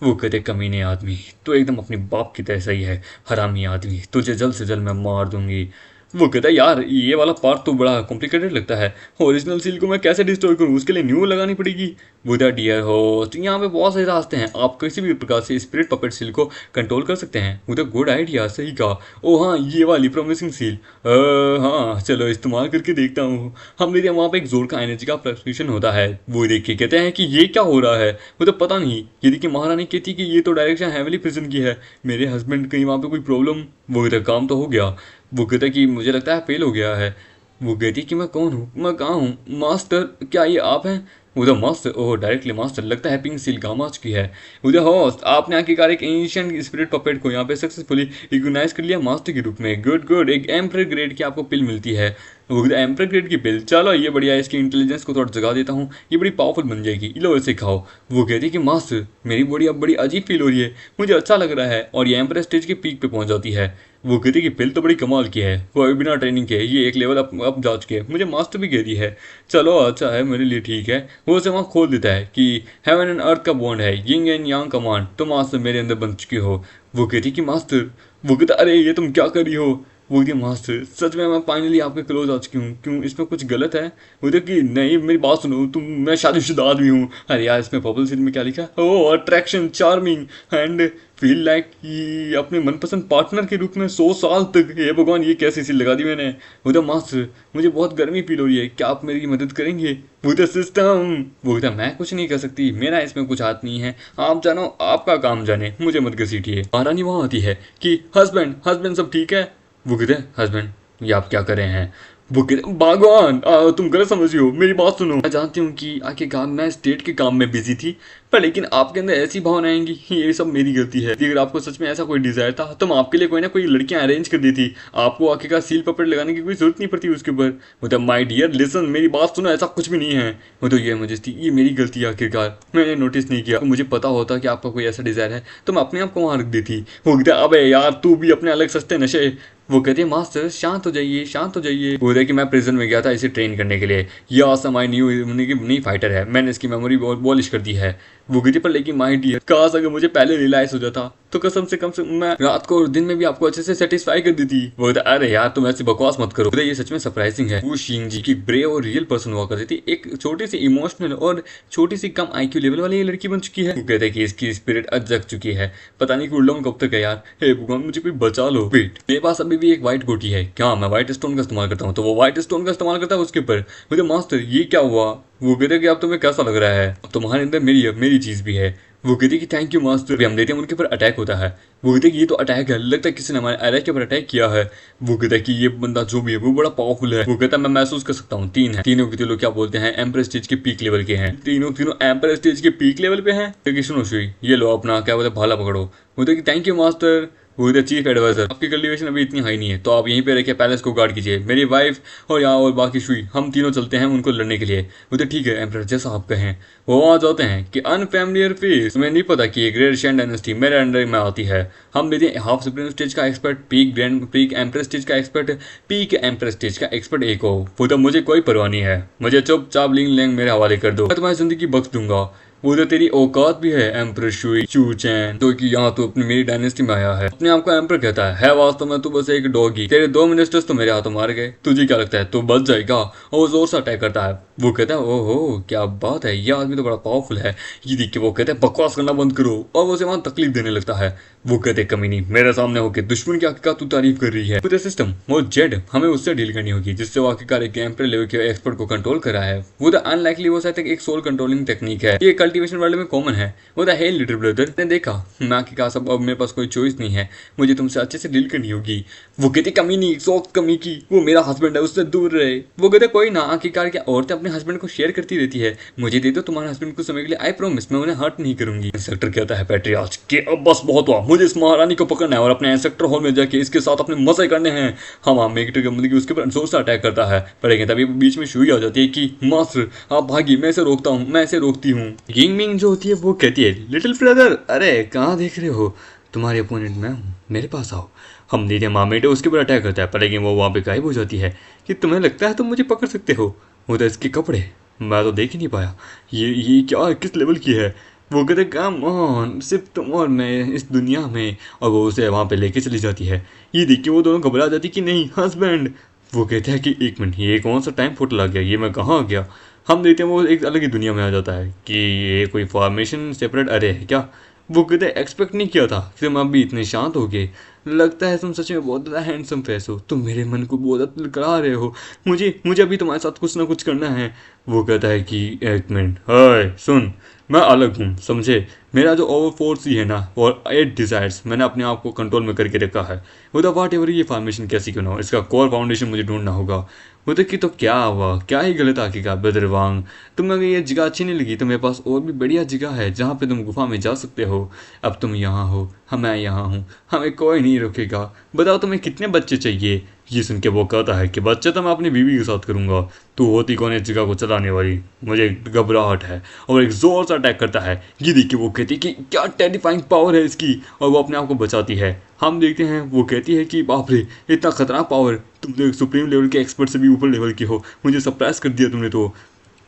वो कहते कमीने आदमी तो एकदम अपने बाप की तरह सही है, हरामी आदमी तुझे जल्द से जल्द मैं मार दूंगी। वो कहता है यार ये वाला पार्ट तो बड़ा कॉम्प्लिकेटेड लगता है, ओरिजिनल सील को मैं कैसे डिस्ट्रॉय करूँ, उसके लिए न्यू लगानी पड़ेगी। वो द डियर होस्ट यहाँ पे बहुत सारे रास्ते हैं, आप किसी भी प्रकार से स्पिरिट पपेट सील को कंट्रोल कर सकते हैं। वो तो गुड आइडिया, सही कहा। ओ हाँ ये वाली प्रोमिसिंग सील, हाँ चलो इस्तेमाल करके देखता हूँ। हम देखते हैं वहाँ पे एक जोर का एनर्जी का फ्लक्चुएशन होता है। वो देख के कहते हैं कि ये क्या हो रहा है। वो तो पता नहीं, ये देखिए महारानी कहती कि ये तो डायरेक्शन हेवनली प्रिजन की है, मेरे हस्बैंड कहीं वहाँ पे कोई प्रॉब्लम। वो कहता काम तो हो गया। वो कहता कि मुझे लगता है फेल हो गया है। वो कहती कि मैं कौन हूँ, मैं कहाँ हूँ, मास्टर क्या ये आप हैं। उधर मास्टर, ओह डायरेक्टली मास्टर, लगता है पिंक सील काम आ चुकी है। उधर होस्ट आपने आखिरकार एक एंशिएंट स्पिरिट पपेट को यहाँ पे सक्सेसफुली रिकॉग्नाइज कर लिया मास्टर के रूप में। गुड एक एम्परर ग्रेड की आपको पिल मिलती है। वो एम्परर ग्रेड की पिल, चलो ये बढ़िया है, इसकी इंटेलिजेंस को थोड़ा जगा देता हूँ, ये बड़ी पावरफुल बन जाएगी, लो इसे खाओ। वो कहती है कि मास्टर मेरी बॉडी अब बड़ी अजीब फील हो रही है, मुझे अच्छा लग रहा है, और ये एम्परर स्टेज के पीक पे पहुंच जाती है। वो कहती कि पिल तो बड़ी कमाल की है, कोई बिना ट्रेनिंग के ये एक लेवल अप जा चुके हैं, मुझे मास्टर भी कह दी है, चलो अच्छा है मेरे लिए ठीक है। वो उसे वहाँ खोल देता है कि हेवन एंड अर्थ का बॉन्ड है, यिंग एंड यांग कमांड, तो मास्टर मेरे अंदर बन चुकी हो। वो कहती कि मास्टर, वो कहता अरे ये तुम क्या कर रही हो। वो कहती मास्टर सच में मैं फाइनली आपके क्लोज आ चुकी हूँ, क्यों इसमें कुछ गलत है। वो कि नहीं मेरी बात सुनो, तुम मैं शादीशुदा आदमी हूँ। अरे यार इसमें पबल सील में क्या लिखा है, oh attraction charming and feel like कि अपने मनपसंद पार्टनर के रूप में 100 साल तक। हे भगवान ये कैसी सील लगा दी मैंने। वो तो मास्टर मुझे बहुत गर्मी फील हो रही है, क्या आप मेरी मदद करेंगे। वो तो सिस्टम, वो तो मैं कुछ नहीं कर सकती, मेरा इसमें कुछ हाथ नहीं है, आप जानो आपका काम जाने, मुझे मत घसीटिए। महारानी वहाँ आती है कि हस्बैंड सब ठीक है। वो कहते हैं हस्बैंड ये आप क्या कर रहे हैं? वो कहते भगवान, तुम गलत समझ रही हो, मेरी बात सुनो। मैं जानती हूँ कि आखिरकार मैं स्टेट के काम में बिजी थी, पर लेकिन आपके अंदर ऐसी भावना आएंगी, ये सब मेरी गलती है। अगर आपको सच में ऐसा कोई डिजायर था तो मैं आपके लिए कोई ना कोई लड़कियां अरेंज कर दी थी, आपको आखिरकार सील पपेट लगाने की कोई जरूरत नहीं पड़ती उसके ऊपर। मतलब माय डियर लिसन, मेरी बात सुनो, ऐसा कुछ भी नहीं है। वो तो ये मजेस्टी, ये मेरी गलती है, आखिरकार मैंने नोटिस नहीं किया। मुझे पता होता कि आपका कोई ऐसा डिजायर है तो मैं अपने आप को वहां रख दी थी। वो कहता अबे यार, तू भी अपने अलग सस्ते नशे। वो कहती है मास्टर शांत हो जाइए, शांत हो जाइए। वो कि मैं प्रिजन में गया था इसे ट्रेन करने के लिए, ये आसम आई नई फाइटर है, मैंने इसकी मेमोरी बॉलिश कर दी है। वो कहती पर लेकिन माय डियर, काश अगर मुझे पहले रियलाइज हो जाता तो कसम से कम से मैं रात को और दिन में भी आपको अच्छे से सेटिस्फाई कर दी थी। वो कहता अरे यार तुम ऐसी बकवास मत करो, ये सच में सरप्राइजिंग है। वो शिंग जी की ब्रेव और रियल पर्सन हुआ करती थी, एक छोटी सी इमोशनल और छोटी सी कम आईक्यू लेवल वाली ये लड़की बन चुकी है। वो कहते हैं कि इसकी स्पिरिट अब जग चुकी है, पता नहीं उड़ कब तक है यार। हे भगवान मुझे कोई बचा लो। वेट, मेरे पास अभी भी एक व्हाइट गोटी है, क्या मैं व्हाइट स्टोन का इस्तेमाल करता हूँ? तो वो व्हाइट स्टोन का इस्तेमाल करता है उसके ऊपर। मुझे मास्टर ये क्या हुआ? वो कहते हैं कि अब तुम्हें कैसा लग रहा है? तुम्हारे अंदर मेरी चीज भी है। वो कहते कि थैंक यू मास्टर। हम देते हैं उनके ऊपर अटैक होता है। वो कहते कि ये तो अटैक है, लगता है किसी ने हमारे एरिया के ऊपर अटैक किया है। वो कहता है कि ये बंदा जो भी है वो बड़ा पावरफुल है। वो कहता है मैं महसूस कर सकता हूँ, 3 है, तीनों के तीनों क्या बोलते हैं एम्पर स्टेज के पीक लेवल के हैं, तीनों एम्पर स्टेज के पीक लेवल पे हैं। तो सुनो सुई, ये लो अपना क्या बोलते भाला पकड़ो। वो कहते थैंक यू मास्टर। वो चीफ एडवाइजर, आपकी कल्टीवेशन अभी इतनी हाई नहीं है तो आप यहीं पे रह पैलेस को गार्ड कीजिए, मेरी वाइफ और यहाँ और बाकी शुई हम तीनों चलते हैं उनको लड़ने के लिए। वो तो ठीक है एम्परर, जैसा आप कहें। वो वहाँ जाते हैं कि अनफैमिलियर फेस, तुम्हें नहीं पता कि ग्रेट शेन डायनेस्टी मेरे अंडर में आती है। हम लेते हैं हाफ सुप्रीम स्टेज का एक्सपर्ट, पीक एम्पर स्टेज का एक्सपर्ट, पीक एम्पर स्टेज का एक्सपर्ट एक हो। वो तो मुझे कोई परवाह नहीं है, मुझे चुपचाप लिंग लेंग मेरे हवाले कर दो, मैं तुम्हारी जिंदगी बख्श दूंगा। वो तो तेरी औकात भी है एम्पर शुई चूचैन, तो कि यहाँ तो अपनी मेरी डायनेस्टी में आया है, अपने आप को एम्पर कहता है वास्तव में तू बस एक डॉगी। तेरे 2 मिनिस्टर्स तो मेरे हाथों मार गए, तुझे क्या लगता है तू बच जाएगा? और वो जोर से अटैक करता है। वो कहता है ओहो क्या बात है, ये आदमी तो बड़ा पावरफुल है। ये देख के वो कहते हैं बकवास करना बंद करो, और वो उसे वहां तकलीफ देने लगता है। वो कहते कमी नहीं, मेरे सामने होकर दुश्मन की आखिरकार तू तारीफ कर रही है। पूरे सिस्टम वो जेड हमें उससे डील करनी होगी जिससे वो आखिरकार एक एम्पर लेवल के एक्सपर्ट को कंट्रोल करा है। वो द अनलाइकली वो शायद एक सोल कंट्रोलिंग टेक्निक है, ये कल्टीवेशन वर्ल्ड में कॉमन है। वो द हे लिटिल ब्रदर ने देखा मैं आखिरकार सब, अब मेरे पास कोई चॉइस नहीं है, मुझे तुमसे अच्छे से डील करनी होगी। वो कहते कमी नहीं, सॉफ्ट कमी की, वो मेरा हस्बैंड है उससे दूर रहे। वो कहते कोई ना, आखिरकार क्या औरतें अपने हस्बैंड को शेयर करती रहती है, मुझे दे दो तुम्हारे हस्बैंड को समय के लिए, आई प्रॉमिस मैं उन्हें हर्ट नहीं करूंगी। इंस्पेक्टर कहता है पैट्रियार्च कि अब बस बहुत हुआ, मुझे इस महारानी को पकड़ना है और अपने इंस्पेक्टर हॉल में जाके इसके साथ अपने मजे करने हैं। हम मेगटर मतलब उसके ऊपर जोर से अटैक करता है, पर लेकिन तभी बीच में शुई आ जाती है कि मास्टर आप भागी, मैं इसे रोकता हूँ, मैं इसे रोकती हूँ। यिंग मिंग जो होती है वो कहती है लिटिल ब्रदर अरे कहाँ देख रहे हो, तुम्हारे अपोनेंट मैं हूँ, मेरे पास आओ। हम दीदी मामेटे उसके ऊपर अटैक करता है, पर लेकिन वो वहाँ पे गायब हो जाती है कि तुम्हें लगता है तुम मुझे पकड़ सकते हो। वो तो इसके कपड़े मैं तो देख ही नहीं पाया, ये क्या किस लेवल की है। वो कहते कम ऑन, सिर्फ तुम और मैं इस दुनिया में, और वो उसे वहाँ पे लेके चली जाती है। ये देख के वो दोनों घबरा जाती कि नहीं हस्बैंड। वो कहते हैं कि एक मिनट, ये कौन सा टाइम पोर्टल आ गया, ये मैं कहाँ आ गया। हम देखते हैं वो एक अलग ही दुनिया में आ जाता है कि ये कोई फॉर्मेशन सेपरेट अरे है क्या। वो कहते एक्सपेक्ट नहीं किया था कि तुम अभी इतने शांत हो गए, लगता है तुम सच में बहुत ज़्यादा हैंडसम फेस हो, तुम मेरे मन को बहुत ज़्यादा करा रहे हो, मुझे अभी तुम्हारे साथ कुछ ना कुछ करना है। वो कहता है कि एक मिनट, हाय सुन, मैं अलग हूँ समझे, मेरा जो ओवर फोर्स ही है ना और 8 डिज़ायर्स मैंने अपने आप को कंट्रोल में करके रखा है। वो तो वाट एवर ये फॉर्मेशन कैसी क्यों ना हो, इसका कोर फाउंडेशन मुझे ढूंढना होगा। वो तो कि तो क्या हुआ, क्या ही गलत आखिरकार ब्रदर वांग, तुम्हें अगर ये जगह अच्छी नहीं लगी तो मेरे पास और भी बढ़िया जगह है जहाँ पे तुम गुफा में जा सकते हो। अब तुम यहाँ हो, मैं यहाँ हूँ, हमें कोई नहीं रोकेगा, बताओ तुम्हें कितने बच्चे चाहिए। ये सुन के वो कहता है कि बच्चे तो मैं अपनी बीवी के साथ करूँगा, तू होती कौन इस जगह को चलाने वाली, मुझे घबराहट है। और एक जोर से अटैक करता है। ये देखिए वो कहती है कि क्या टेरिफाइंग पावर है इसकी, और वो अपने आप को बचाती है। हम देखते हैं वो कहती है कि बाप रे इतना खतरनाक पावर, तुम तो एक सुप्रीम लेवल के एक्सपर्ट से भी ऊपर लेवल के हो, मुझे सरप्राइज कर दिया तुमने तो।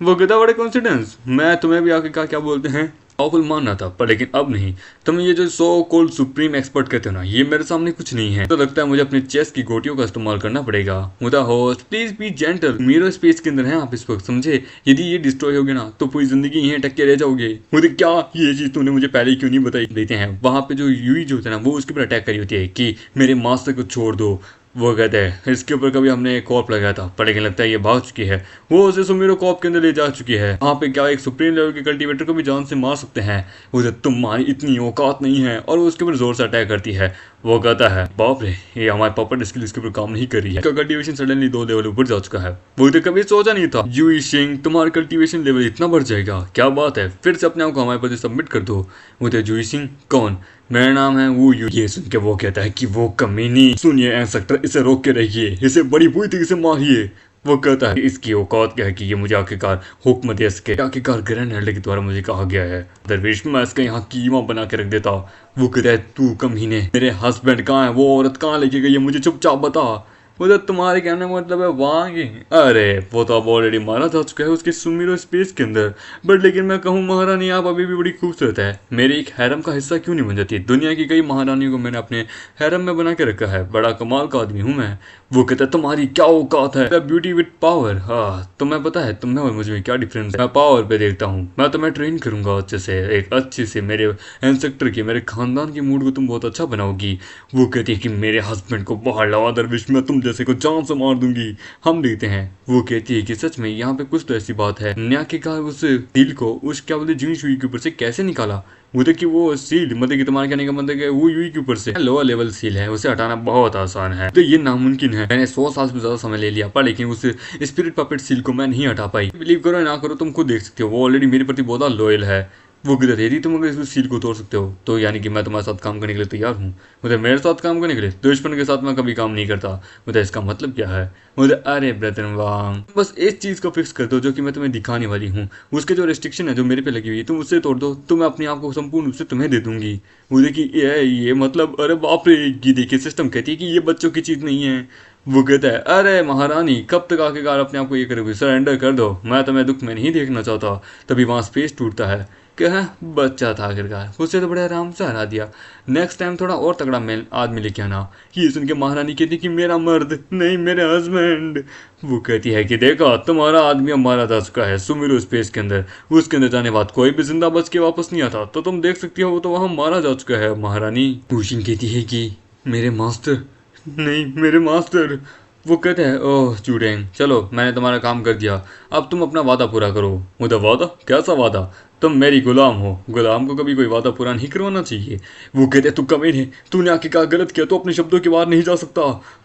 वो कहता बड़े कॉन्फिडेंस, मैं तुम्हें भी आखिरकार क्या बोलते हैं पावरफुल मानना था, पर लेकिन अब नहीं। तुम ये जो सो कोल्ड सुप्रीम एक्सपर्ट कहते हो ना, ये मेरे सामने कुछ नहीं है। तो लगता है मुझे अपने चेस्ट की गोटियों का इस्तेमाल करना पड़ेगा। मुदा host please be gentle, Miro space के अंदर है आप इस वक्त समझे, यदि ये डिस्ट्रॉय होगे ना तो पूरी जिंदगी यहीं अटक के रह जाओगे। मुझे क्या ये चीज तूने मुझे पहले क्यों नहीं बताई। देते हैं वहां पे जो यूई जो होता है ना वो उसके ऊपर अटैक करी होती है कि मेरे मास्टर को छोड़ दो। वो कहते हैं इसके ऊपर कभी हमने एक कॉप लगाया था पर लेकिन लगता है ये भाग चुकी है। वो उसे सुमीरो कॉप के अंदर ले जा चुकी है। वहाँ पे क्या एक सुप्रीम लेवल के कल्टीवेटर को भी जान से मार सकते हैं। उसे तुम्हारी इतनी औकात नहीं है और वो उसके ऊपर जोर से अटैक करती है। वो कहता है बाप रे ये हमारे पॉपर स्किल इसके ऊपर काम नहीं कर रही है। कल्टीवेशन सडनली 2 लेवल ऊपर जा चुका है। वो तो कभी सोचा नहीं था यूई शिंग तुम्हारा कल्टीवेशन लेवल इतना बढ़ जाएगा, क्या बात है, फिर से अपने आप को हमारे पास सबमिट कर दो। वो तो यूई सिंह कौन, मेरा नाम है वो यू। ये सुन के वो कहता है कि वो कमीनी, सुनिए इंस्पेक्टर इसे रोक के रहिए, इसे बड़ी बुरी तरीके से मारिए। वो कहता है इसकी औकात क्या है कि ये मुझे आखिरकार हुक्म दे सके, आखिरकार ग्रैंड एल्डर के द्वारा मुझे कहा गया है। दरवेश मैं इसका यहाँ कीमा बना के रख देता। वो कहता है तू कमीने, मेरे हस्बैंड कहाँ है, वो औरत कहाँ लेके गई है, मुझे चुपचाप बता। वो तो तुम्हारे कहने का मतलब है वहाँ की, अरे वो तो अब ऑलरेडी मारा जा चुका है उसके सुमीरो स्पेस के अंदर। बट लेकिन मैं कहूँ महारानी आप अभी भी बड़ी खूबसूरत है, मेरे एक हैरम का हिस्सा क्यों नहीं बन जाती। दुनिया की कई महारानियों को मैंने अपने हैरम में बना के रखा है, बड़ा कमाल का आदमी हूँ मैं। वो कहता है तुम्हारी क्या औकात है, ब्यूटी विद पावर। हाँ तुम्हें पता है तुम में और मुझ में क्या डिफरेंस है, मैं पावर पे देखता हूँ। मैं तुम्हें ट्रेन करूंगा अच्छे से, एक अच्छी से मेरे इंस्पेक्टर की, मेरे खानदान की मूड को तुम बहुत अच्छा बनाओगी। वो कहती है कि मेरे हस्बैंड को बाहर लाओ दरविश, मैं तुम जैसे को जान से मार दूंगी। हम देखते हैं। वो कहती है कि सच में यहाँ पे कुछ तो ऐसी बात है, न्या के कहा उस दिल को उस क्या बोलते जीनी शुई के ऊपर से कैसे निकाला। वो कि वो सील मतलब कि तुम्हारे कहने का मतलब है वो यूई के ऊपर से लोअर लेवल सील है, उसे हटाना बहुत आसान है। तो ये नामुमकिन है, मैंने 100 साल से ज्यादा समय ले लिया पर लेकिन उस स्पिरिट पपेट सील को मैं नहीं हटा पाई। बिलीव करो ना करो तुम खुद देख सकते हो, वो ऑलरेडी मेरे प्रति बहुत लॉयल है। वो कहते थे यदि तुम अगर इस सील को तोड़ सकते हो तो यानी कि मैं तुम्हारे साथ काम करने के लिए तैयार हूँ। मतलब मेरे साथ काम करने के लिए, दुश्मन के साथ मैं कभी काम नहीं करता। मतलब इसका मतलब क्या है। मतलब अरे ब्रदर वांग बस इस चीज़ को फिक्स कर दो जो कि मैं तुम्हें दिखाने वाली हूँ, उसके जो रिस्ट्रिक्शन है जो मेरे पे लगी हुई है तुम उससे तोड़ दो तो मैं अपने आप को संपूर्ण रूप से तुम्हें दे दूंगी। वो देखिए ये मतलब अरे बाप रे, ये देखिए सिस्टम कहती है कि ये बच्चों की चीज़ नहीं है। वो कहता है अरे महारानी कब तक आखिरकार अपने आप को ये करोगे, सरेंडर कर दो, मैं तुम्हें दुख में नहीं देखना चाहता। तभी वहाँ स्पेस टूटता है कि हाँ बच्चा था आखिरकार, उसे तो बड़े आराम से हरा दिया। नेक्स्ट टाइम थोड़ा और तगड़ा मेल आदमी लेके आना। ये सुन के महारानी कहती कि मेरा मर्द नहीं मेरे हस्बैंड। वो कहती है कि देखा तुम्हारा आदमी अब मारा जा चुका है सुमीरो स्पेस के अंदर, उसके अंदर जाने बाद कोई भी जिंदा बच के वापस नहीं आता, तो तुम देख सकती हो वो तो वहाँ मारा जा चुका है महारानी। भूषण कहती है कि मेरे मास्टर नहीं मेरे मास्टर। वो कहते हैं ओह चूडेंग चलो मैंने तुम्हारा काम कर दिया, अब तुम अपना वादा पूरा करो। मुझे वादा, कैसा वादा, तुम मेरी गुलाम हो, गुलाम को कभी कोई वादा पूरा नहीं करवाना चाहिए। वो कहते हैं तू कमीन है, तूने आके क्या गलत किया, तो अपने शब्दों के बाहर नहीं जा सकता।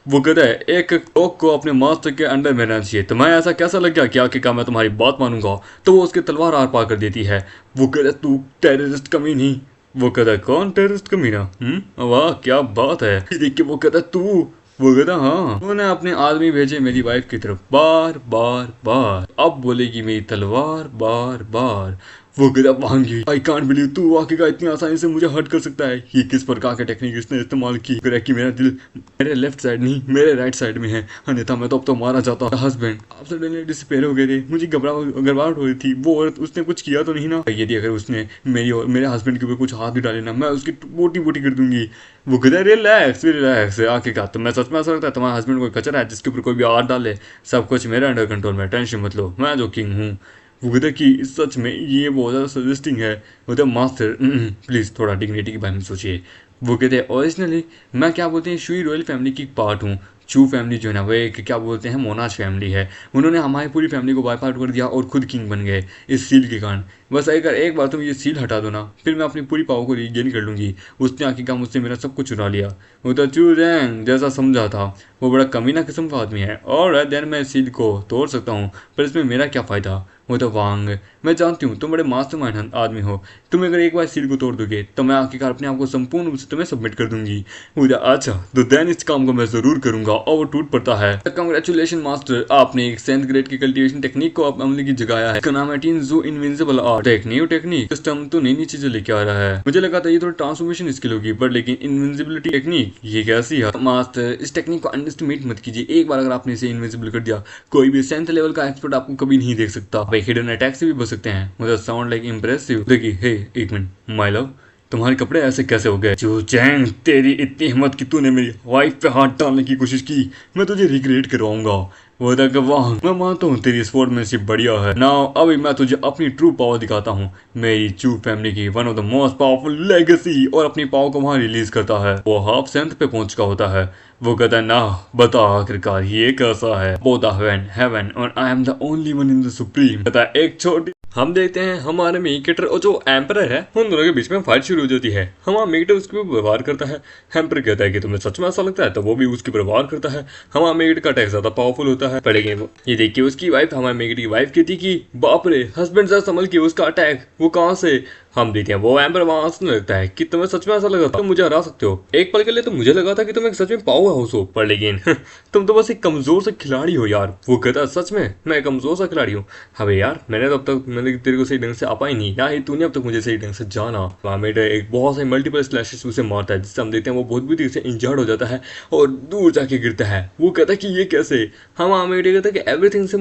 वो कहता है एक लोग को अपने मास्टर के अंडर में रहना चाहिए, तुम्हें ऐसा कैसा लग गया कि आके का मैं तुम्हारी बात मानूंगा। तो वो उसके तलवार आर पार कर देती है। वो कहता है तू टेररिस्ट कमीन ही। वो कहता है कौन टेररिस्ट कमीना, वाह क्या बात है। देख के वो कहता है तू। वो कहता हाँ, उन्होंने अपने आदमी भेजे मेरी वाइफ की तरफ बार बार बार, अब बोलेगी मेरी तलवार बार बार। वो कहता भांगी आई कांट बिलीव तू आखिरकार इतनी आसानी से मुझे हर्ट कर सकता है। ये किस प्रकार के टेक्निक इसने इस्तेमाल की कि मेरा दिल मेरे लेफ्ट साइड नहीं मेरे राइट साइड में है, अन्यथा मैं तो अब तो मारा जाता। हस्बैंड आप सडनली डिसअपीयर हो गए थे, मुझे घबराहट हो रही थी। वो औरत उसने कुछ किया तो नहीं ना, यदि अगर उसने मेरी और मेरे हस्बैंड के ऊपर कुछ हाथ भी डाले ना मैं उसकी बोटी बोटी कर दूंगी। वो कहता है रिलैक्स रिलैक्स आखिरकार तो मैं सच में ऐसा लगता है तुम्हारा हस्बैंड कोई कचरा है जिसके ऊपर कोई भी हाथ डाले, सब कुछ मेरे अंडर कंट्रोल में, टेंशन मत लो, मैं जो किंग हूँ। वो कहता कि सच में ये बहुत ज़्यादा सजेस्टिंग है। वो कहता मास्टर प्लीज़ थोड़ा डिग्निटी के बारे में सोचिए। वो कहते हैं ओरिजिनली मैं क्या बोलते हैं शुई रॉयल फैमिली की पार्ट हूँ। चू फैमिली जो है ना वो एक क्या बोलते हैं मोनाज फैमिली है, उन्होंने हमारी पूरी फैमिली को वाइप आउट कर दिया और खुद किंग बन गए इस सील के कारण। बस अगर एक बार तुम ये सील हटा दो ना फिर मैं अपनी पूरी पावर को रीगेन कर लूँगी। उसने आखिरकार मुझसे मेरा सब कुछ चुरा लिया। वो तो चू रैंग जैसा समझा था, वो बड़ा कमीना किस्म का आदमी है और देन मैं सील को तोड़ सकता हूँ पर इसमें मेरा क्या फ़ायदा। वो तो वांग मैं जानती हूँ तुम बड़े मास्टरमाइंड आदमी हो, तुम अगर एक बार सील को तोड़ दोगे तो मैं आखिरकार अपने आप को संपूर्ण रूप से तुम्हें सबमिट कर दूंगी। मुझे अच्छा तो देन इस काम को मैं जरूर करूंगा और वो टूट पड़ता है। कांग्रेचुलेशन मास्टर, आपने एक 7th ग्रेड की कल्टीवेशन टेक्निक को आप अमली की जगाया है। इसका नाम है टीनजू इनविंसिबल आर्ट। एक न्यू टेक्निक सिस्टम तो नई नई चीजें लेके आ रहा है। मुझे लगा था ये थोड़ी ट्रांसफॉर्मेशन स्किल होगी पर लेकिन इनविंसिबिलिटी टेक्निक ये कैसी है। मास्टर इस टेक्निक को अंडरएस्टिमेट मत कीजिए, एक बार अगर आपने इसे इनविंसिबल कर दिया कोई भी 7th लेवल का एक्सपर्ट आपको कभी नहीं देख सकता। हिडन अटैक से भी बच सकते हैं। मुझे साउंड लाइक इंप्रेसिव। देखिए हे एक मिनट माय लव, तुम्हारे कपड़े ऐसे कैसे हो गए? चू चैंग, तेरी इतनी हिम्मत कि तूने मेरी वाइफ पे हाथ डालने की कोशिश की, मैं तुझे रिग्रेट करवाऊंगा। वो था कि वाह, मैं मानता हूँ तेरी स्पोर्ट्समैनशिप बढ़िया है। नाउ अभी मैं तुझे अपनी ट्रू पावर दिखाता हूँ, मेरी चू फैमिली की one of the most powerful legacy. और अपनी पावर को वहाँ रिलीज करता है। वो हाफ सेंथ पे पहुंच चुका होता है। वो कहता है ना, बता आखिरकार ये कैसा है? बोथ हेवन हेवन और I am the only one in the supreme. कहता है एक छोटी, हम देखते हैं हमारे मेकेटर और जो एम्पर है उन दोनों के बीच में फाइट शुरू हो जाती है। हमारा मेकेटर उसके ऊपर व्यवहार करता है। एम्पर कहता है कि तुम्हें सच में ऐसा लगता है, तो वो भी उसके ऊपर व्यवहार करता है। हमारा मेकेटर का अटैक ज्यादा पावरफुल होता है। पड़ेगी वो ये देखिए उसकी वाइफ, हमारे मेकेटर की वाइफ कहती कि बाप रे हस्बैंड जरा संभल के, उसका अटैक वो कहाँ से? हम देखते हैं वो एम्पर वहां हंसने लगता है कि तुम्हें सच में ऐसा लगा था तुम मुझे हरा सकते हो? एक पल के लिए तो मुझे लगा था कि तुम एक सच में पावर हाउस हो, पर लेकिन तुम तो बस एक कमजोर सा खिलाड़ी हो यार। वो कहता है सच में मैं कमजोर सा खिलाड़ी हूँ? अबे यार मैंने तो अब तक मैंने तेरे को सही ढंग से आपा ही नहीं, ना ही तूने अब तक मुझे सही ढंग से जाना। वामेट एक बहुत सारे मल्टीपल स्लैशेस उसे मारता है, जिससे हम देखते हैं वो बहुत बुरी से इंजर्ड हो जाता है और दूर जाके गिरता है। वो कहता है कि ये कैसे? हम वामेट कहता है कि एवरीथिंग से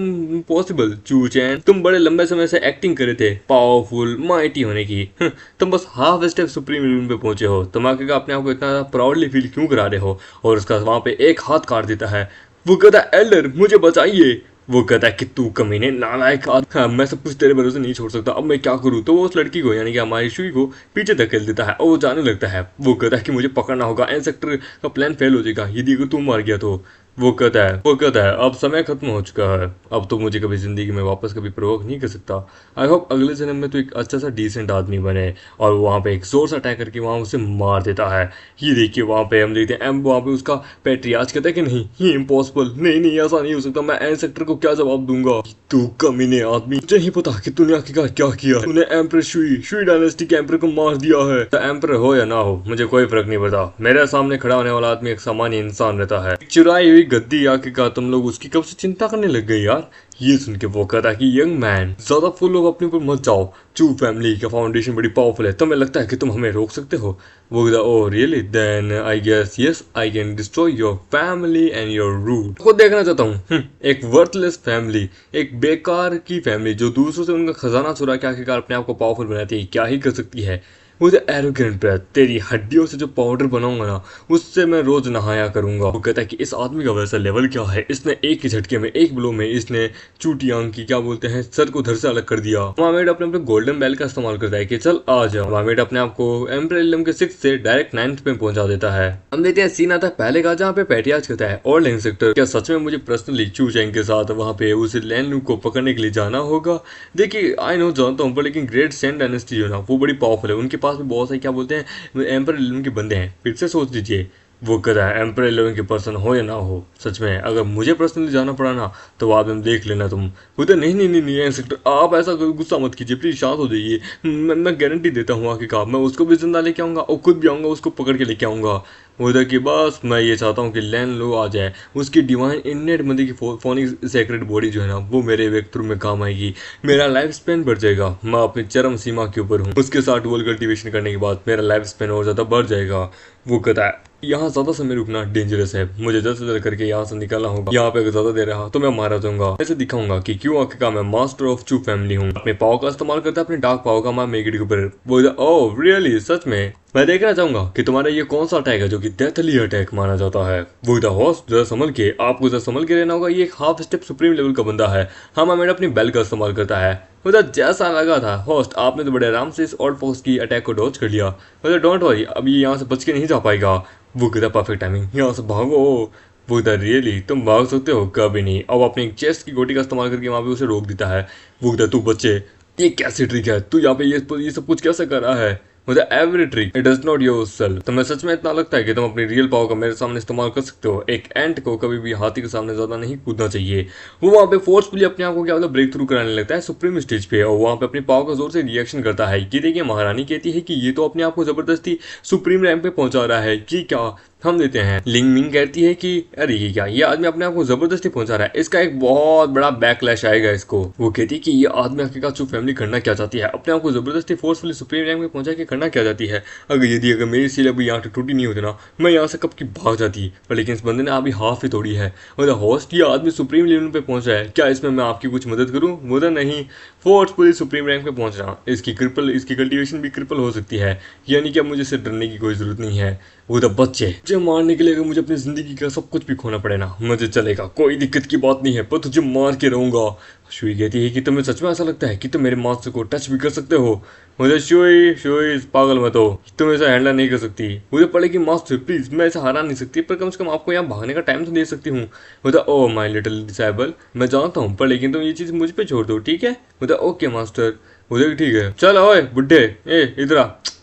पॉसिबल। चूचैन, तुम बड़े लंबे समय से एक्टिंग करे थे पावरफुल माइटी होने की, तुम बस हाफ स्टेप सुप्रीम रूम पे पहुंचे हो। तुम आगे अपने आप को इतना प्राउडली फील क्यों करा रहे हो? और उसका वहां पे एक हाथ काट देता है। वो कहता है एल्डर मुझे बचाइए। वो कहता है कि तू कमीने नालायक, हाँ, मैं सब कुछ तेरे भरोसे नहीं छोड़ सकता, अब मैं क्या करूँ? तो वो उस लड़की को यानी कि हमारी शुई को पीछे धकेल देता है और वो जाने लगता है। वो कहता है कि मुझे पकड़ना होगा, एन सेक्टर का प्लान फेल हो जाएगा यदि अगर तू मार गया तो। वो कहता है अब समय खत्म हो चुका है, अब तो मुझे कभी जिंदगी में वापस कभी प्रोवोक नहीं कर सकता। आई होप अगले जन्म में तो एक अच्छा सा डिसेंट आदमी बने। और वहाँ पे एक जोर से अटैक करके वहाँ उसे मार देता है। ये देखिए वहाँ पे हम देखते हैं वहाँ पे उसका पैट्रियार्च कहता है कि नहीं ये इम्पॉसिबल, नहीं नहीं ऐसा नहीं हो सकता, मैं एन सेक्टर को क्या जवाब दूंगा? तू कमीने आदमी, मुझे नहीं पता कि तूने आखिरकार क्या किया। तूने एम्पर शुई डायनेस्टी के एम्पर को मार दिया है। तो एम्पर हो या ना हो मुझे कोई फर्क नहीं पड़ता, मेरे सामने खड़ा होने वाला आदमी एक सामान्य इंसान रहता है। चुराई हुई गद्दी आखिरकार तुम लोग उसकी कब से चिंता करने लग गए यार? ये सुन के वो कहता है कि यंग मैन ज्यादा फुल लोग अपने ऊपर मत जाओ, चू फैमिली का फाउंडेशन बड़ी पावरफुल है, तुम्हें लगता है कि तुम हमें रोक सकते हो? वो कहता oh really, then I guess yes I can destroy your family and your root. खुद देखना चाहता हूँ एक वर्थलेस फैमिली, एक बेकार की फैमिली जो दूसरों से उनका खजाना चुरा के आखिरकार अपने आप को पावरफुल बनाती है, क्या ही कर सकती है? वो जो एरोगेंट ब्रेथ, तेरी हड्डियों से जो पाउडर बनाऊंगा ना उससे मैं रोज नहाया करूंगा। वो कहता है कि इस आदमी का वैसा लेवल क्या है, इसने एक ही झटके में, एक ब्लो में इसने चूटियांग की क्या बोलते हैं सर को धर से अलग कर दिया। मामेड अपने अपने गोल्डन बेल का इस्तेमाल करता है कि चल आ जाओ। मामेड अपने आप को एम्परम के 6 से डायरेक्ट 9th पे पहुंचा देता है। हम देखते हैं सीन आता है पहले का जहाँ पे पैटियाज कहता है और लैंग सेक्टर क्या सच में मुझे पर्सनली चू चैंग के साथ वहाँ पे उस लैंड लू को पकड़ने के लिए जाना होगा? देखिए आई नो जानता हूँ, पर लेकिन ग्रेट सेंट डायनेस्टी जो ना वो बड़ी पावरफुल है, उनके पास भी बहुत सारे क्या बोलते हैं एम्पर 11 के बंदे हैं, फिर से सोच लीजिए। वो कहता है एम्पर 11 के पर्सन हो या ना हो, सच में अगर मुझे पर्सनली जाना पड़ा ना तो बाद में देख लेना तुम। बोलते नहीं नहीं नहीं नहीं सेक्टर आप ऐसा गुस्सा मत कीजिए प्लीज, शांत हो जाइए, मैं गारंटी देता हूँ आखिरकार मैं उसको भी जिंदा लेके आऊंगा और खुद भी आऊंगा उसको पकड़ के लेके आऊंगा। उधर की बस मैं ये चाहता हूँ कि लैन लो आ जाए, उसकी डिवाइन इननेट मंदी की फोनिक सेक्रेट बॉडी जो है ना वो मेरे वेक थ्रू में काम आएगी, मेरा लाइफ स्पेन बढ़ जाएगा, मैं अपनी चरम सीमा के ऊपर हूँ। उसके साथ डुअल कल्टीवेशन करने के बाद मेरा लाइफ स्पेन और ज़्यादा बढ़ जाएगा। वो कहता है यहाँ ज़्यादा समय रुकना डेंजरस है, मुझे जल्द से जल्द करके यहाँ से निकलना होगा, यहाँ पे अगर ज़्यादा देर रहा तो मैं मारा जाऊंगा। ऐसे दिखाऊंगा कि क्यों आखिरकार मैं मास्टर ऑफ चू फैमिली हूँ। अपने पावर का इस्तेमाल करता है, अपने डार्क पावर का, मैं मेक इट के ऊपर। वो ओह रियली सच में? मैं देखना चाहूंगा कि तुम्हारा ये कौन सा अटैक है जो कि डेथली अटैक माना जाता है। वो होस्ट जरा संभल के, आपको जरा संभल के रहना होगा, ये एक हाफ स्टेप सुप्रीम लेवल का बंदा है। हाँ मैं अपनी बेल का इस्तेमाल करता है। मतलब जैसा लगा था होस्ट आपने तो बड़े आराम से इस ऑल्ड फोक्स की अटैक को डॉज कर लिया, मतलब डोंट वरी अब ये यहाँ से बच के नहीं जा पाएगा। वो कहता परफेक्ट टाइमिंग, यहाँ से भागो। वो कहता रियली तुम भाग सकते हो? कभी नहीं। अब अपनी चेस्ट की गोटी का इस्तेमाल करके वहाँ पे उसे रोक देता है। वो कहता तू बच्चे ये कैसी ट्रिक है, तू यहाँ पे ये सब कुछ कैसे कर रहा है? मतलब every trick it does not your self. तुम्हें सच में इतना लगता है कि तुम अपनी रियल पावर का मेरे सामने इस्तेमाल कर सकते हो? एक एंट को कभी भी हाथी के सामने ज्यादा नहीं कूदना चाहिए। वो वहाँ पे फोर्सफुली अपने आप को क्या मतलब ब्रेक थ्रू कराने लगता है सुप्रीम स्टेज पे, और वहाँ पे अपनी पावर का जोर से रिएक्शन करता है। ये देखिए महारानी कहती है कि ये तो अपने आप को जबरदस्ती सुप्रीम रैंक पे पहुंचा रहा है कि क्या? हम देते हैं लिंग मिंग कहती है कि अरे ये क्या, ये आदमी अपने आप को जबरदस्ती पहुंचा रहा है, इसका एक बहुत बड़ा बैकलैश आएगा इसको। वो कहती है कि ये आदमी आखिरकार चू फैमिली करना क्या चाहती है, अपने आप को जबरदस्ती फोर्सफुली सुप्रीम रैंक में पहुंचा के करना क्या चाहती है? अगर मेरी सील अभी यहाँ टूटी नहीं होती ना मैं यहाँ से कब की भाग जाती, पर लेकिन इस बंदे ने अभी हाफ ही तोड़ी है। मतलब होस्ट ये आदमी सुप्रीम लेवल पे पहुंचा है, क्या इसमें मैं आपकी कुछ मदद करूँ? बोला नहीं, फोर्सफुली सुप्रीम रैंक पे पहुंचना, इसकी कल्टीवेशन भी क्रिपल हो सकती है, यानी कि अब मुझे इससे डरने की कोई जरूरत नहीं है। वो तो बच्चे मुझे मारने के लिए अगर मुझे अपनी जिंदगी का सब कुछ भी खोना पड़े ना, मुझे चलेगा, कोई दिक्कत की बात नहीं है, पर तुझे मार के रहूंगा। शुई कहती है कि तुम्हें सच में ऐसा लगता है कि तुम मेरे मास्टर को टच भी कर सकते हो? मुझे शुई पागल मत हो, तुम ऐसा हैंडल नहीं कर सकती। मुझे पड़े कि मास्टर प्लीज, मैं ऐसा हरा नहीं सकती, पर कम से कम आपको यहाँ भागने का टाइम तो दे सकती हूँ। मुझे ओ माई लिटिल डिसेबल, मैं जानता हूँ, पर लेकिन तुम ये चीज़ मुझ पे छोड़ दो, ठीक है? मुझे ओके मास्टर। मुझे ठीक है, चल ओए बुड्ढे, ए इधर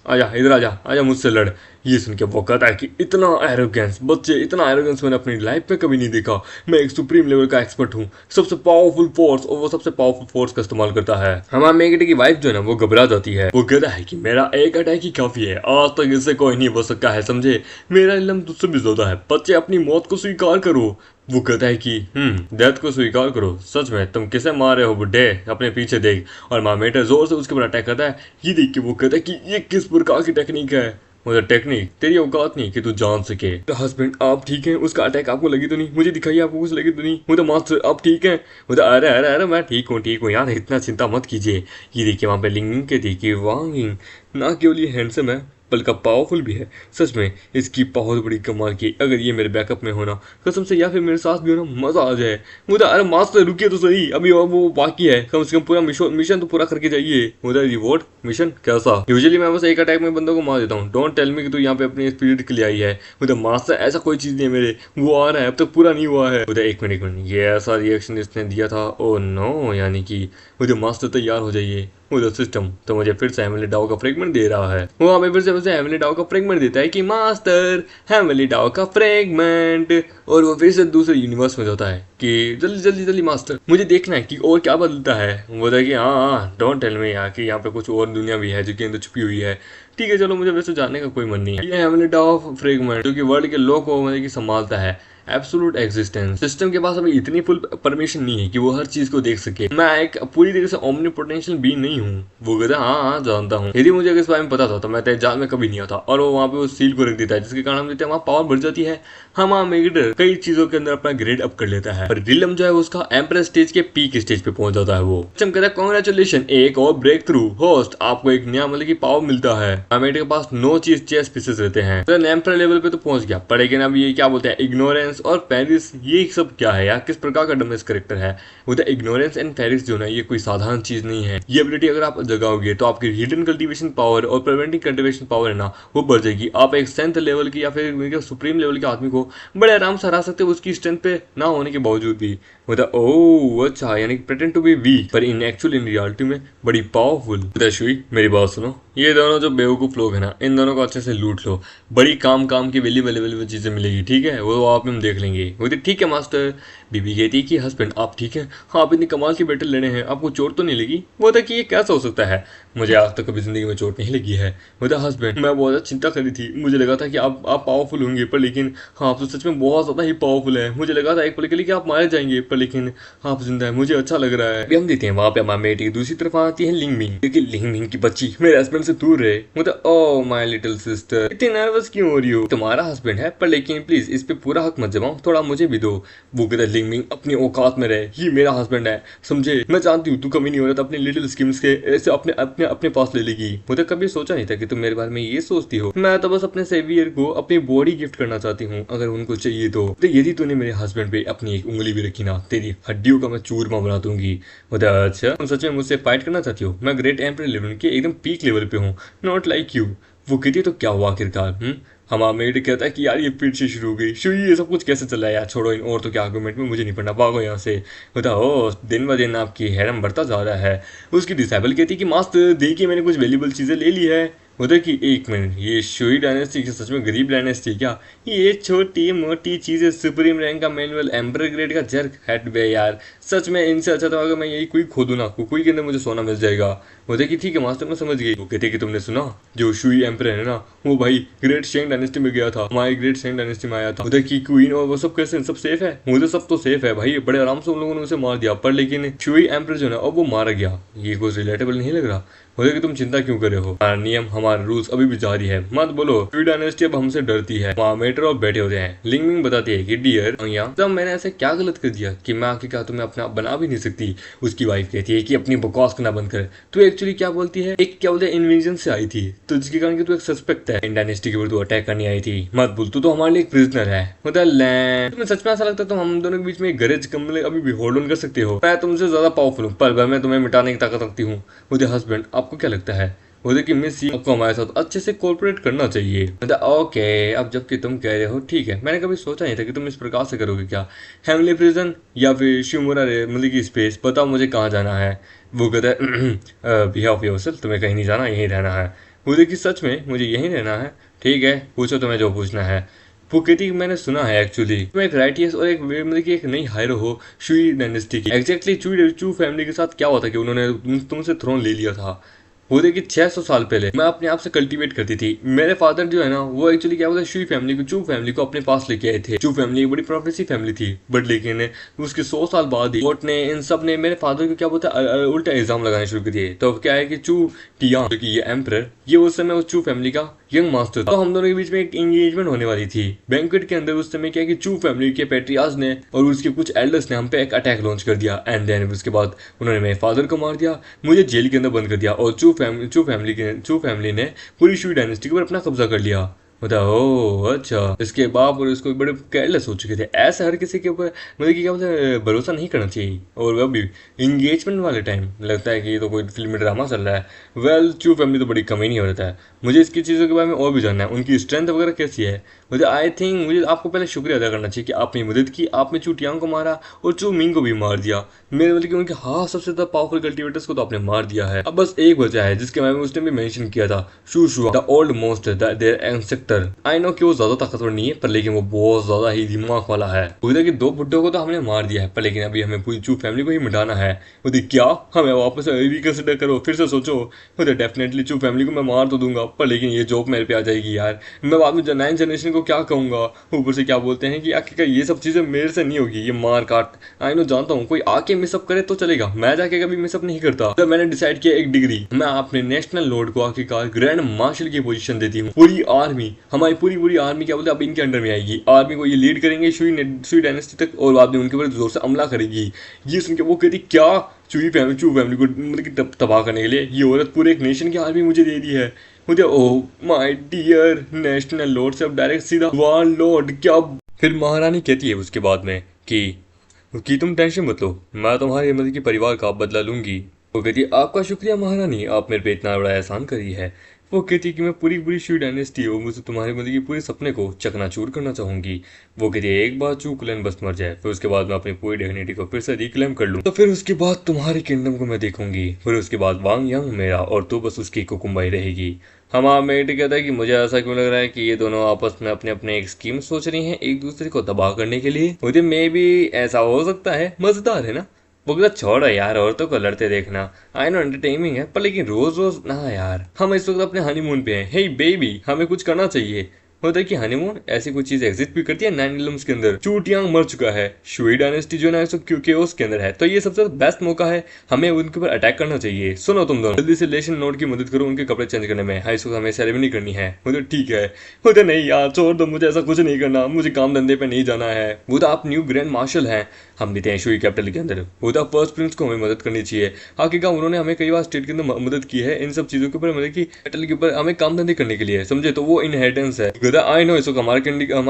आजा, इधर आजा मुझसे लड़। ये सुन के वो कहता है कि इतना एरोगेंस बच्चे, इतना एरोगेंस मैंने अपनी लाइफ में कभी नहीं देखा। मैं एक सुप्रीम लेवल का एक्सपर्ट हूँ, सबसे पावरफुल फोर्स, और वो सबसे पावरफुल फोर्स का इस्तेमाल करता है। हमारा मेगेटे की वाइफ जो है ना, वो घबरा जाती है। वो कहता है कि मेरा एक अटैक ही काफी है, आज तक इससे कोई नहीं बच सकता है, समझे? मेरा इल्म तुझसे भी ज्यादा है, बच्चे अपनी मौत को स्वीकार करो। वो कहता है कि डेथ को स्वीकार करो, सच में तुम किसे मार रहे हो बुड्ढे, अपने पीछे देख। और मामेटा जोर से उसके ऊपर अटैक करता है। ये देख के वो कहता है कि ये किस प्रकार की टेक्निक है? मतलब टेक्निक, तेरी औकात नहीं कि तू जान सके। तो हस्बैंड आप ठीक हैं? उसका अटैक आपको लगी तो नहीं? मुझे दिखाइए, आपको कुछ लगी तो नहीं? मुझे मास्टर आप ठीक हैं? मुझे अरे अरे अरे मैं ठीक हूँ यार, इतना चिंता मत कीजिए। ये देखिए वहाँ पे लिंगिंग के देखिए, वांगिंग ना केवल ये हैंडसम है बल्कि पावरफुल भी है। सच में इसकी बहुत बड़ी कमाल की, अगर ये मेरे बैकअप में होना कसम से, या फिर मेरे साथ भी होना, मजा आ जाए। मुझे अरे मास्टर रुकिए तो सही, अभी वो बाकी है, कम से कम पूरा मिशन तो पूरा करके जाइए। मुझे रिवॉर्ड मिशन कैसा? यूजुअली मैं बस एक अटैक में बंदों को मार देता हूँ, डोंट टेल मी कि तू यहाँ पे अपनी स्पीड के लिए आई है। मुझे मास्टर ऐसा कोई चीज नहीं है मेरे, वो आ रहा है, अब तक पूरा नहीं हुआ है। मुझे एक मिनट, ये ऐसा रिएक्शन इसने दिया था, ओ नो, यानी कि मुझे मास्टर तैयार हो जाइए। मुझे सिस्टम तो मुझे फिर से हेमली डाउ का फ्रेगमेंट दे रहा है, वो हमें फिर से हेमली डाउ का फ्रेगमेंट देता है कि मास्टर हेमली डाउ का फ्रेगमेंट, और वो फिर से दूसरे यूनिवर्स में जाता है कि जल्दी जल्दी जल्दी मास्टर मुझे देखना है कि और क्या बदलता है। वो बोलता है कि हाँ डोंट टेल मी यार, कि यहाँ पे कुछ और दुनिया भी है जो कि अंदर छुपी हुई है। ठीक है चलो, मुझे वैसे जानने का कोई मन नहीं है। ये हेमली डाउ फ्रेगमेंट जो कि वर्ल्ड के लॉ को मतलब कि संभालता है, एब्सोल्यूट एग्जिस्टेंस। सिस्टम के पास अभी इतनी फुल परमिशन नहीं है कि वो हर चीज को देख सके। मैं एक पूरी तरीके से ओमनी पोटेंशियल भी नहीं हूँ। वो कहता है हाँ जानता हूँ, यदि मुझे इस बारे में पता था तो मैं तेरे जाल में कभी नहीं आता। और वो वहाँ पे उस सील को रख देता है, जिसके कारण हम देखते हैं वहाँ पावर बढ़ जाती है। हमारा मेगेटर कई चीजों के अंदर अपना ग्रेड अप कर लेता है, पर रिलम जो है उसका एम्प्रेस स्टेज के पीक स्टेज पे पहुंच जाता है। वो सिस्टम कहता है कांग्रेचुलेशन, एक और ब्रेक थ्रू होस्ट, आपको एक नया मतलब की पावर मिलता है। मेगेटर के पास 9 चेस पीसेस रहते हैं, तो एम्प्रेस लेवल पे तो पहुंच गया, पर लेकिन अब ये क्या बोलते हैं, इग्नोरेंस और पेरिस, ये सब क्या है यार, किस प्रकार का डमेज करेक्टर है? वो तो इग्नोरेंस एंड पेरिस जो ना, ये कोई साधारण चीज नहीं है। ये एबिलिटी अगर आप जगाओगे तो आपकी हिडन कल्टीवेशन पावर और प्रिवेंटिंग कल्टीवेशन पावर है ना, वो बढ़ जाएगी। आप एक स्ट्रेंथ लेवल की या फिर सुप्रीम लेवल के आदमी को बड़े आराम से हरा सकते हो, उसकी स्ट्रेंथ पे ना होने के बावजूद भी। मतलब ओह अच्छा, यानी प्रिटेंड टू बी वीक पर इन रियलिटी में बड़ी पावरफुल। दशवी मेरी बात सुनो, ये दोनों जो बेवकूफ लोग हैं ना, इन दोनों को अच्छे से लूट लो, बड़ी काम की वेली चीजें मिलेगी, ठीक है? वो आप हम देख लेंगे। वो ठीक है मास्टर। बीबी कहती कि हस्बैंड आप ठीक हैं? हाँ, आप इतनी कमाल की बैटल लड़े हैं, आपको चोट तो नहीं लगी? वो था कि ये कैसा हो सकता है, मुझे आज तक कभी जिंदगी में चोट नहीं लगी है। वो था हस्बैंड मैं बहुत ज़्यादा चिंता करी थी, मुझे लगा था कि आप पावरफुल होंगे, पर लेकिन हाँ आप तो सच में बहुत ज़्यादा ही पावरफुल है। मुझे लगा था एक पल के लिए कि आप मारे जाएंगे, पर लेकिन आप जिंदा है, मुझे अच्छा लग रहा है। अभी हम देते हैं वहाँ पे हमारी बेटी दूसरी तरफ आती है लिंगमिंग, क्योंकि लिंगमिंग की बच्ची मेरे हस्बैंड से दूर रहे। मतलब ओह माय लिटिल सिस्टर, इतनी नर्वस क्यों हो रही हो? तुम्हारा हस्बैंड है, पर लेकिन प्लीज इस पे पूरा हक मत जमाओ, थोड़ा मुझे भी दो। वो कहता है लिंगमिंग अपनी औकात में रहे, ये मेरा हस्बैंड है, समझे? मैं जानती हूँ तू कभी नहीं हो रहा था अपने लिटिल स्किम्स के ऐसे अपने अपने अपने पास ले लेगी। मुझे कभी सोचा नहीं था कि तुम मेरे बारे में ये सोचती हो। मैं तो बस अपने सेवियर को अपनी बॉडी गिफ्ट करना चाहती हूँ, अगर उनको चाहिए तो यदि तूने मेरे हस्बैंड पे अपनी एक उंगली भी रखी ना, तेरी हड्डियों का मैं चूरमा बना दूंगी। मुझे अच्छा, तुम सच में मुझसे फाइट करना चाहती हो? मैं ग्रेट एम्परर लेवल के एकदम पीक लेवल पे हूँ, नॉट लाइक यू। वो कहती है तो क्या हुआ आखिरकार? हमारा मेड कहता है कि यार ये फिर से शुरू हो गई, ये सब कुछ कैसे चला है यार, छोड़ो इन औरतों के आर्गुमेंट में, मुझे नहीं पढ़ना, भागो यहाँ से। बताओ दिन ब दिन आपकी हैरम बढ़ता जा रहा है। उसकी डिसेबल कहती कि मास्टर देखिए मैंने कुछ वैल्यूबल चीज़ें ले ली है। उधर की एक मिनट, ये शुई डायनेस्टी सच में गरीब डायनेस्टी क्या? ये छोटी मोटी चीजें, सुप्रीम रैंक का मैनुअल, एम्पर ग्रेड का जर्क हेड बे यार, सच में इनसे अच्छा तो अगर मैं यही कोई खोदूं ना, कुकुई के अंदर मुझे सोना मिल जाएगा। बोलते कि ठीक है मास्टर मैं समझ गई। वो कहते कि तुमने सुना जो शुई एम्पर है ना, वो भाई ग्रेट शेंग डायनेस्टी में गया था, हमारी ग्रेट शेंग डायनेस्टी में आया था। उधर की क्वीन और वो सब कैसे, सब सेफ है? मुझे सब तो सेफ है भाई, बड़े आराम से उन लोगों ने उसे मार दिया, पर लेकिन शुई एम्पर जो है अब वो मारा गया। ये कुछ रिलेटेबल नहीं लग रहा। बोले कि तुम चिंता क्यों कर रहे हो, हमारा नियम हमारा रूल्स अभी भी जारी है, मत बोलो। स्वीट डायनेस्टी अब हमसे डरती है। वहाँ मेटर और बैठे होते हैं। लिंग मिंग बताती है कि डियर तब मैंने ऐसा क्या गलत कर दिया कि मैं आखिर तुम्हें अपना बना भी नहीं सकती। उसकी वाइफ कहती है कि अपनी बकवास करना बंद कर, तू एक्चुअली क्या बोलती है, एक क्या बोलते हैं इन्वेजन से आई थी, तो जिसके कारण कि तू एक सस्पेक्ट है, इन डायनेस्टी के ऊपर तू अटैक करने आई थी, मत भूल तू तो हमारे लिए एक प्रिजनर है। मतलब तुम्हें सच में ऐसा लगता है तुम हम दोनों के बीच में एक गरज कमले अभी भी होल्ड ऑन कर सकते हो? मैं तुमसे ज्यादा पावरफुल हूँ, पर मैं तुम्हें मिटाने की ताकत रखती हूँ। मुझे हस्बैंड आपको क्या लगता है? वो देखिए मिस सी आपको हमारे साथ अच्छे से कोऑपरेट करना चाहिए। मतलब ओके, अब जबकि तुम कह रहे हो ठीक है, मैंने कभी सोचा नहीं था कि तुम इस प्रकार से करोगे। क्या हेमली प्रिजन या फिर शिमुरा मतलब की स्पेस, बताओ मुझे कहाँ जाना है? वो कहता है बिहेव योरसेल्फ, तुम्हें कहीं नहीं जाना, यहीं रहना है। वो देखिए सच में मुझे यहीं रहना है। ठीक है, पूछो तुम्हें जो पूछना है। वो कहती मैंने सुना है एक्चुअली तुम एक राइटियस और एक मतलब की एक नई हायरो हो शुई डायनेस्टी की। एग्जैक्टली चू फैमिली के साथ क्या हुआ था कि उन्होंने तुमसे थ्रोन ले लिया था। वो देखिए 600 साल पहले मैं अपने आप से कल्टीवेट करती थी। मेरे फादर जो है ना वो एक्चुअली क्या बोलते हैं शुई फैमिली को, चू फैमिली को अपने पास लेके आए थे। चू फैमिली एक बड़ी प्रोग्रेसिव फैमिली थी, बट लेकिन उसके 100 साल बाद ही कोर्ट ने इन सब ने मेरे फादर को क्या बोलते हैं उल्टा इल्जाम लगाने शुरू कर दिए। तो अब क्या है कि चू टियांग जो कि ये एम्परर, ये उस समय उस चू फैमिली का यंग मास्टर था। तो हम दोनों के बीच में एक एंगेजमेंट होने वाली थी। बैंक्वेट के अंदर उस समय क्या है कि चू फैमिली के पेट्रियाज ने और उसके कुछ एल्डर्स ने हम पे एक अटैक लॉन्च कर दिया। एंड देन उसके बाद उन्होंने मेरे फादर को मार दिया, मुझे जेल के अंदर बंद कर दिया और चू फैमिली ने पूरी शुई डायनेस्टी के ऊपर अपना कब्जा कर लिया। मतलब ओ अच्छा, इसके बाप और उसको बड़े केयरलेस हो चुके थे। ऐसे हर किसी के ऊपर मतलब कि क्या बोलते हैं भरोसा नहीं करना चाहिए। और वह भी इंगेजमेंट वाले टाइम लगता है कि ये तो कोई फिल्मी ड्रामा चल रहा है। वेल चू फैमिली तो बड़ी कमी नहीं हो रहा है। मुझे इसकी चीज़ों के बारे में और भी जानना है, उनकी स्ट्रेंथ वगैरह कैसी है। मुझे आई थिंक मुझे आपको पहले शुक्रिया अदा करना चाहिए कि आपने मदद की, आपने चू टियांग को मारा और चू मिंग को भी मार दिया। मेरे मतलब कि उनके हाँ सबसे ज्यादा पावरफुल कल्टिवेटर्स को तो आपने मार दिया है। अब बस एक बचा है जिसके बारे में उसने भी मेंशन किया था, शू शू the old most their ancestor. I know कि वो ज्यादा ताकतवर नहीं है, पर लेकिन वो बहुत ज्यादा ही दिमाग वाला है। उधर के 2 बुड्ढों को तो हमने मार दिया है, पर लेकिन अभी हमें पूरी चू फैमिली को ही मिटाना है। उधर क्या हमें वापस रिकंसिडर करो, फिर से सोचो। उधर डेफिनेटली चू फैमिली को मैं मार तो दूंगा, पर लेकिन ये जॉब मेरे पे आ जाएगी यार। मैं बाद में 9 जनरेशन को क्या कहूंगा। ऊपर से क्या बोलते हैं कि आखिरकार ये सब चीजें मेरे से नहीं होगी, ये मार काट। आई नो जानता हूँ कोई आके मिसअप करे तो चलेगा, मैं जाके कभी मिसअप नहीं करता। तो मैंने डिसाइड किया एक डिग्री मैं अपने नेशनल लॉर्ड को आखिरकार ग्रैंड मार्शल की पोजीशन देती हूँ। पूरी आर्मी हमारी पूरी आर्मी क्या बोलते हैं अब इनके अंडर में आएगी। आर्मी को ये लीड करेंगे शुई डायनेस्टी तक और बाद में उनके ऊपर जोर से हमला करेगी। ये सुन के वो कहती क्या चू फैमिली को मतलब कि तबाह करने के लिए ये औरत पूरे एक नेशन की आर्मी मुझे दे दी है। मुझे oh my dear national lord से अब डायरेक्ट सीधा वार लॉर्ड क्या। फिर महारानी कहती है उसके बाद में कि तुम टेंशन मत लो, मैं तुम्हारे मतलब कि परिवार का बदला लूंगी। वो कहती है आपका शुक्रिया महारानी, आप मेरे पे इतना बड़ा एहसान करी है। वो कहती है कि मैं पूरी शुई डायनेस्टी हो मुझे तुम्हारे मतलब कि पूरे सपने को चकनाचूर करना चाहूंगी। वो कहती है एक बार चू क्लैन बस मर जाए, फिर उसके बाद मैं अपनी पूरी डिग्निटी को फिर से रिक्लेम कर लूँ, तो फिर उसके बाद तुम्हारी किंगडम को मैं देखूंगी। फिर उसके बाद वांग यांग मेरा और तू बस उसकी कुकुम्बाई रहेगी। हमारा मेट कहता है कि मुझे ऐसा क्यों लग रहा है कि ये दोनों आपस में अपने अपने एक स्कीम सोच रही हैं एक दूसरे को तबाह करने के लिए। मुझे मे भी ऐसा हो सकता है, मजेदार है ना। वो कहता छोड़ो यार औरतों को लड़ते देखना, आई नो एंटरटेनिंग है, पर लेकिन रोज रोज ना यार। हम इस वक्त अपने हनीमून पे हैं। हे बेबी हमें कुछ करना चाहिए। होता है कि हनीमून ऐसी कोई चीज एग्जिस्ट भी करती है 9 इलम्स के अंदर। चू टियांग मर चुका है, शुई डायनेस्टी जो है ना इस वक्त केओस के अंदर है, तो ये सबसे बेस्ट मौका है, हमें उनके ऊपर अटैक करना चाहिए। सुनो तुम दोनों जल्दी से लेशन नोट की मदद करो उनके कपड़े चेंज करने में। हाँ इस वक्त हमें सेरेमनी करनी है। मुझे ठीक है। मुझे नहीं यार छोड़ दो, मुझे ऐसा कुछ नहीं करना, मुझे काम धंधे पे नहीं जाना है। वो तो आप न्यू ग्रैंड मार्शल हैं, हम भी थे शुई कैपिटल के अंदर। वो तो फर्स्ट प्रिंस को हमें मदद करनी चाहिए। आखिरकार उन्होंने हमें कई बार स्टेट के अंदर मदद की है इन सब चीजों के ऊपर, मतलब कि कैपिटल के ऊपर हमें काम धंधे करने के लिए, समझे। तो वो इनहेरिटेंस है। आई नो इस वक्त हमारा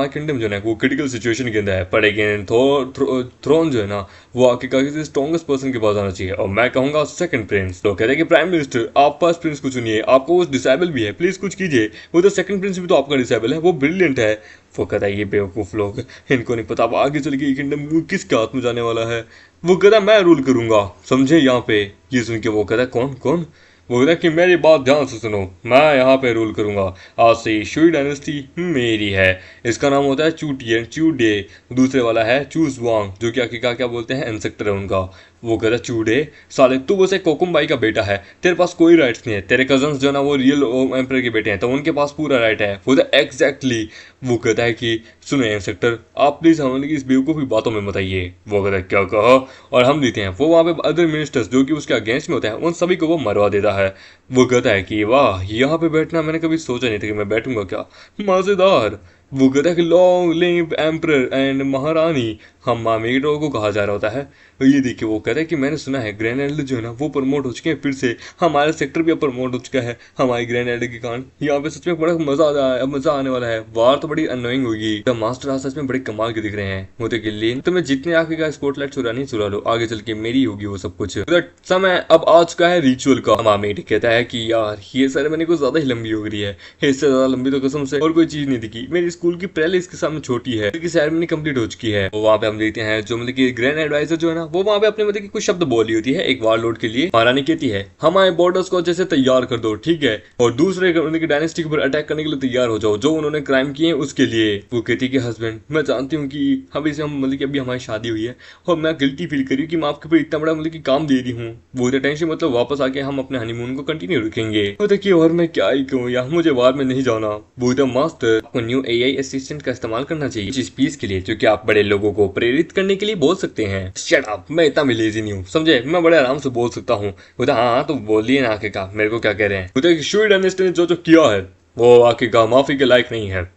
किंगडम जो है वो क्रिटिकल सिचुएशन के अंदर है, पर लेकिन थ्रोन जो है ना वो आखिरकार किसी स्ट्रॉन्गेस्ट पर्सन के पास आना चाहिए, और मैं कहूंगा सेकंड प्रिंस। तो कहते हैं कि प्राइम मिनिस्टर आप फर्स्ट प्रिंस को चुनिए, आपको वो डिसेबल भी है, प्लीज कुछ कीजिए। वो तो सेकंड प्रिंस भी तो आपका डिसेबल है, वो ब्रिलियंट है। वो कहता है ये बेवकूफ लोग, इनको नहीं पता अब आगे चल के किंगडम किसके हाथ में जाने वाला है। वो कहता मैं रूल करूंगा, समझे यहाँ पे। ये सुन के वो कहता है कौन कौन। वो कहता है कि मेरी बात ध्यान से सुनो, मैं यहाँ पे रूल करूंगा। आज से शुई डायनेस्टी मेरी है। इसका नाम होता है चू डे। दूसरे वाला है चू जुआंग जो कि आखिरकार क्या बोलते हैं एंसेक्टर है उनका। वो कहता चूड़े साले तू बस एक कोकुमबाई का बेटा है, तेरे पास कोई राइट्स नहीं है, तेरे कजन्स जो है ना वो रियल एम्पर के बेटे हैं तो उनके पास पूरा राइट है। वो एग्जैक्टली वो कहता है कि सुनो इंस्पेक्टर आप प्लीज हमें इस बेवकूफ़ की बातों में मत आइए। वो कहता है क्या कहा, और हम देते हैं वो वहाँ पे अदर मिनिस्टर्स जो कि उसके अगेंस्ट में होते हैं उन सभी को वो मरवा देता है। वो कहता है कि वाह यहाँ पे बैठना मैंने कभी सोचा नहीं था कि मैं बैठूंगा, क्या मज़ेदार। वो कहता है कि लॉन्ग लिव एम्पर एंड महारानी हम मामेडो को कहा जा रहा होता है। तो ये देखिए वो कहता है कि मैंने सुना है ग्रैंड एल्डर जो है ना वो प्रमोट हो चुके हैं, फिर से हमारा सेक्टर भी अब प्रमोट हो चुका है हमारी ग्रैंड एल्डर के कारण। यहाँ पे सच में बड़ा मजा आने वाला है, वार तो बड़ी अनोइंग होगी। द मास्टर आज सच में बड़े कमाल के दिख रहे हैं। मुझे के लिए तो मैं जितने आगे का स्पॉटलाइट चुरा नहीं चुरा लो, आगे चल के मेरी होगी वो सब कुछ। समय अब आ चुका है रिचुअल का। मामेड कहता है कि यार ये सेरेमनी कुछ ज्यादा ही लंबी हो गई है, इससे ज्यादा लंबी तो कसम से और कोई चीज नहीं दिखी। मेरी स्कूल की पहले इसके सामने छोटी है, सेरेमनी कंप्लीट हो चुकी है। वहाँ पे हम देखते हैं जो मतलब कि ग्रैंड एडवाइजर जो है ना वो वहाँ पे अपने मतलब कि कुछ शब्द बोली होती है एक वारलॉर्ड के लिए। महारानी कहती है हमारे बॉर्डर्स को जैसे तैयार कर दो, ठीक है, और दूसरे मतलब कि डायनेस्टी के ऊपर अटैक करने के लिए तैयार हो जाओ जो उन्होंने क्राइम किए हैं उसके लिए। वो कहती है कि हस्बैंड मैं जानती हूँ कि अभी से हम मतलब कि अभी हमारी शादी हुई है और मैं गिल्टी फील करी कि मैं आपके ऊपर इतना बड़ा मतलब कि काम दे रही हूँ। वो टेंशन मतलब वापस आके हम अपने हनीमून को कंटिन्यू रखेंगे। तो देखिए और मैं क्या ही कहूँ यार, मुझे वार में नहीं जाना। वो मास्टर आपको न्यू एआई असिस्टेंट का इस्तेमाल करना चाहिए इस पीस के लिए, जो कि आप बड़े लोगों को प्रेरित करने के लिए बोल सकते हैं। शट अप, मैं इतना भी लेजी नहीं हूँ समझे, मैं बड़े आराम से बोल सकता हूँ। बोलता हाँ तो बोलिए ना आके का, मेरे को क्या कह रहे हैं। बोलते शूड डायनेस्टी ने जो जो किया है वो आके का माफी के लायक नहीं है,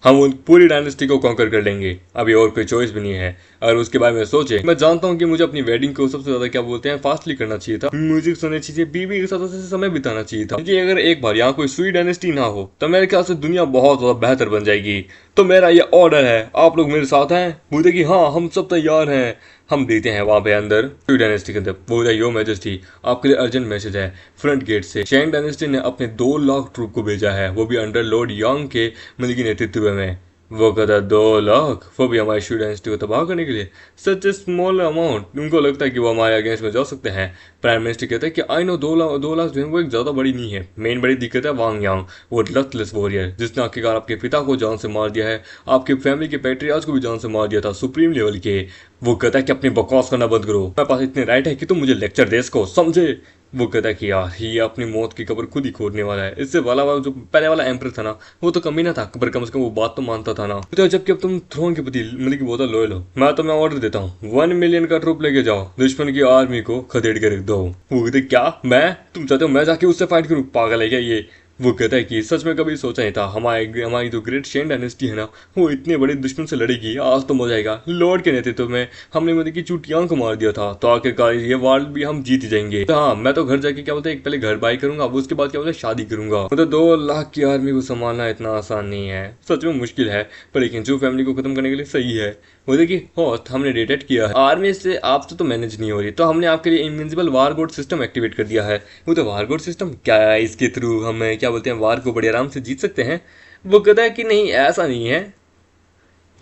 हम उन पूरी डायनेस्टी को कॉन्कर कर लेंगे, अभी और कोई चॉइस भी नहीं है। और उसके बारे में सोचे मैं जानता हूँ कि मुझे अपनी वेडिंग को सबसे ज्यादा क्या बोलते हैं फास्टली करना चाहिए था, म्यूजिक सुननी चाहिए, बीवी के साथ अच्छे से समय बिताना चाहिए था, क्योंकि अगर एक बार यहाँ कोई स्वी डायनेस्टी ना हो तो मेरे ख्याल से दुनिया बहुत ज्यादा बेहतर बन जाएगी। तो मेरा ये ऑर्डर है, आप लोग मेरे साथ हैं। बोलते कि हाँ हम सब तैयार हैं। हम देते हैं वहां पे अंदर स्वी डायनेस्टी के अंदर। बोलता यो मैजेस्टी आपके लिए अर्जेंट मैसेज है फ्रंट गेट से। शैंग डायनेस्टी ने अपने 2 लाख ट्रूप को भेजा है, वो भी अंडर लॉर्ड यांग के मतलब की नेतृत्व में। वो कहता 2 लाख, वो भी हमारी स्वी डायनेस्टी को तबाह करने के लिए, सच ए स्मॉल अमाउंट। उनको लगता है कि वो हमारे अगेंस्ट में जा सकते हैं। प्राइम मिनिस्टर कहता है कि आई नो 2 लाख जो है वो एक ज्यादा बड़ी नहीं है। मेन बड़ी दिक्कत है वांग यांग, वो लथलेस वॉरियर जिसने आखिरकार आपके पिता को जान से मार दिया है, आपकी फैमिली के पैट्रियार्च को भी जान से मार दिया था सुप्रीम लेवल के। वो कहता है कि अपनी बकवास करना बंद करो, मेरे पास इतने राइट है कि तुम मुझे लेक्चर दे सको, समझे। वो कहता है कि यार ये अपनी मौत की कब्र खुद ही खोदने वाला है। इससे वाला जो पहले वाला एम्पर था ना वो तो कमी ना था, पर कम से कम वो बात तो मानता था ना। तो जबकि अब तुम थ्रोन के प्रति मतलब की बहुत लॉयल हो, मैं ऑर्डर देता हूँ 1 मिलियन का ट्रूप लेके जाओ, दुश्मन की आर्मी को खदेड़ के रख दो। वो कहते क्या मैं, तुम चाहते हो मैं जाके उससे फाइट करूँ, पागल है क्या ये। वो कहता है कि सच में कभी सोचा नहीं था हमारी जो ग्रेट शेन डायनेस्टी है ना वो इतने बड़े दुश्मन से लड़ेगी, आज तो मजा आएगा। लॉर्ड के नेतृत्व में हमने मतलब की चूटियां को मार दिया था, तो आखिरकार ये वार भी हम जीत जाएंगे। तो हाँ मैं तो घर जाके क्या बोलते हैं एक पहले घर बाई करूंगा, अब उसके बाद क्या बोलते हैं शादी करूंगा। मतलब 2 लाख की आर्मी को संभालना इतना आसान नहीं है, सच में मुश्किल है, पर लेकिन जो फैमिली को खत्म करने के लिए सही है। वो देखिए होस्ट हमने डिटेक्ट किया है आर्मी से आपसे तो मैनेज नहीं हो रही, तो हमने आपके लिए इनविंसिबल वार गोड सिस्टम एक्टिवेट कर दिया है। वो तो वार गोड सिस्टम क्या है, इसके थ्रू हम क्या बोलते हैं वार को बड़े आराम से जीत सकते हैं। वो कहता है कि नहीं ऐसा नहीं है,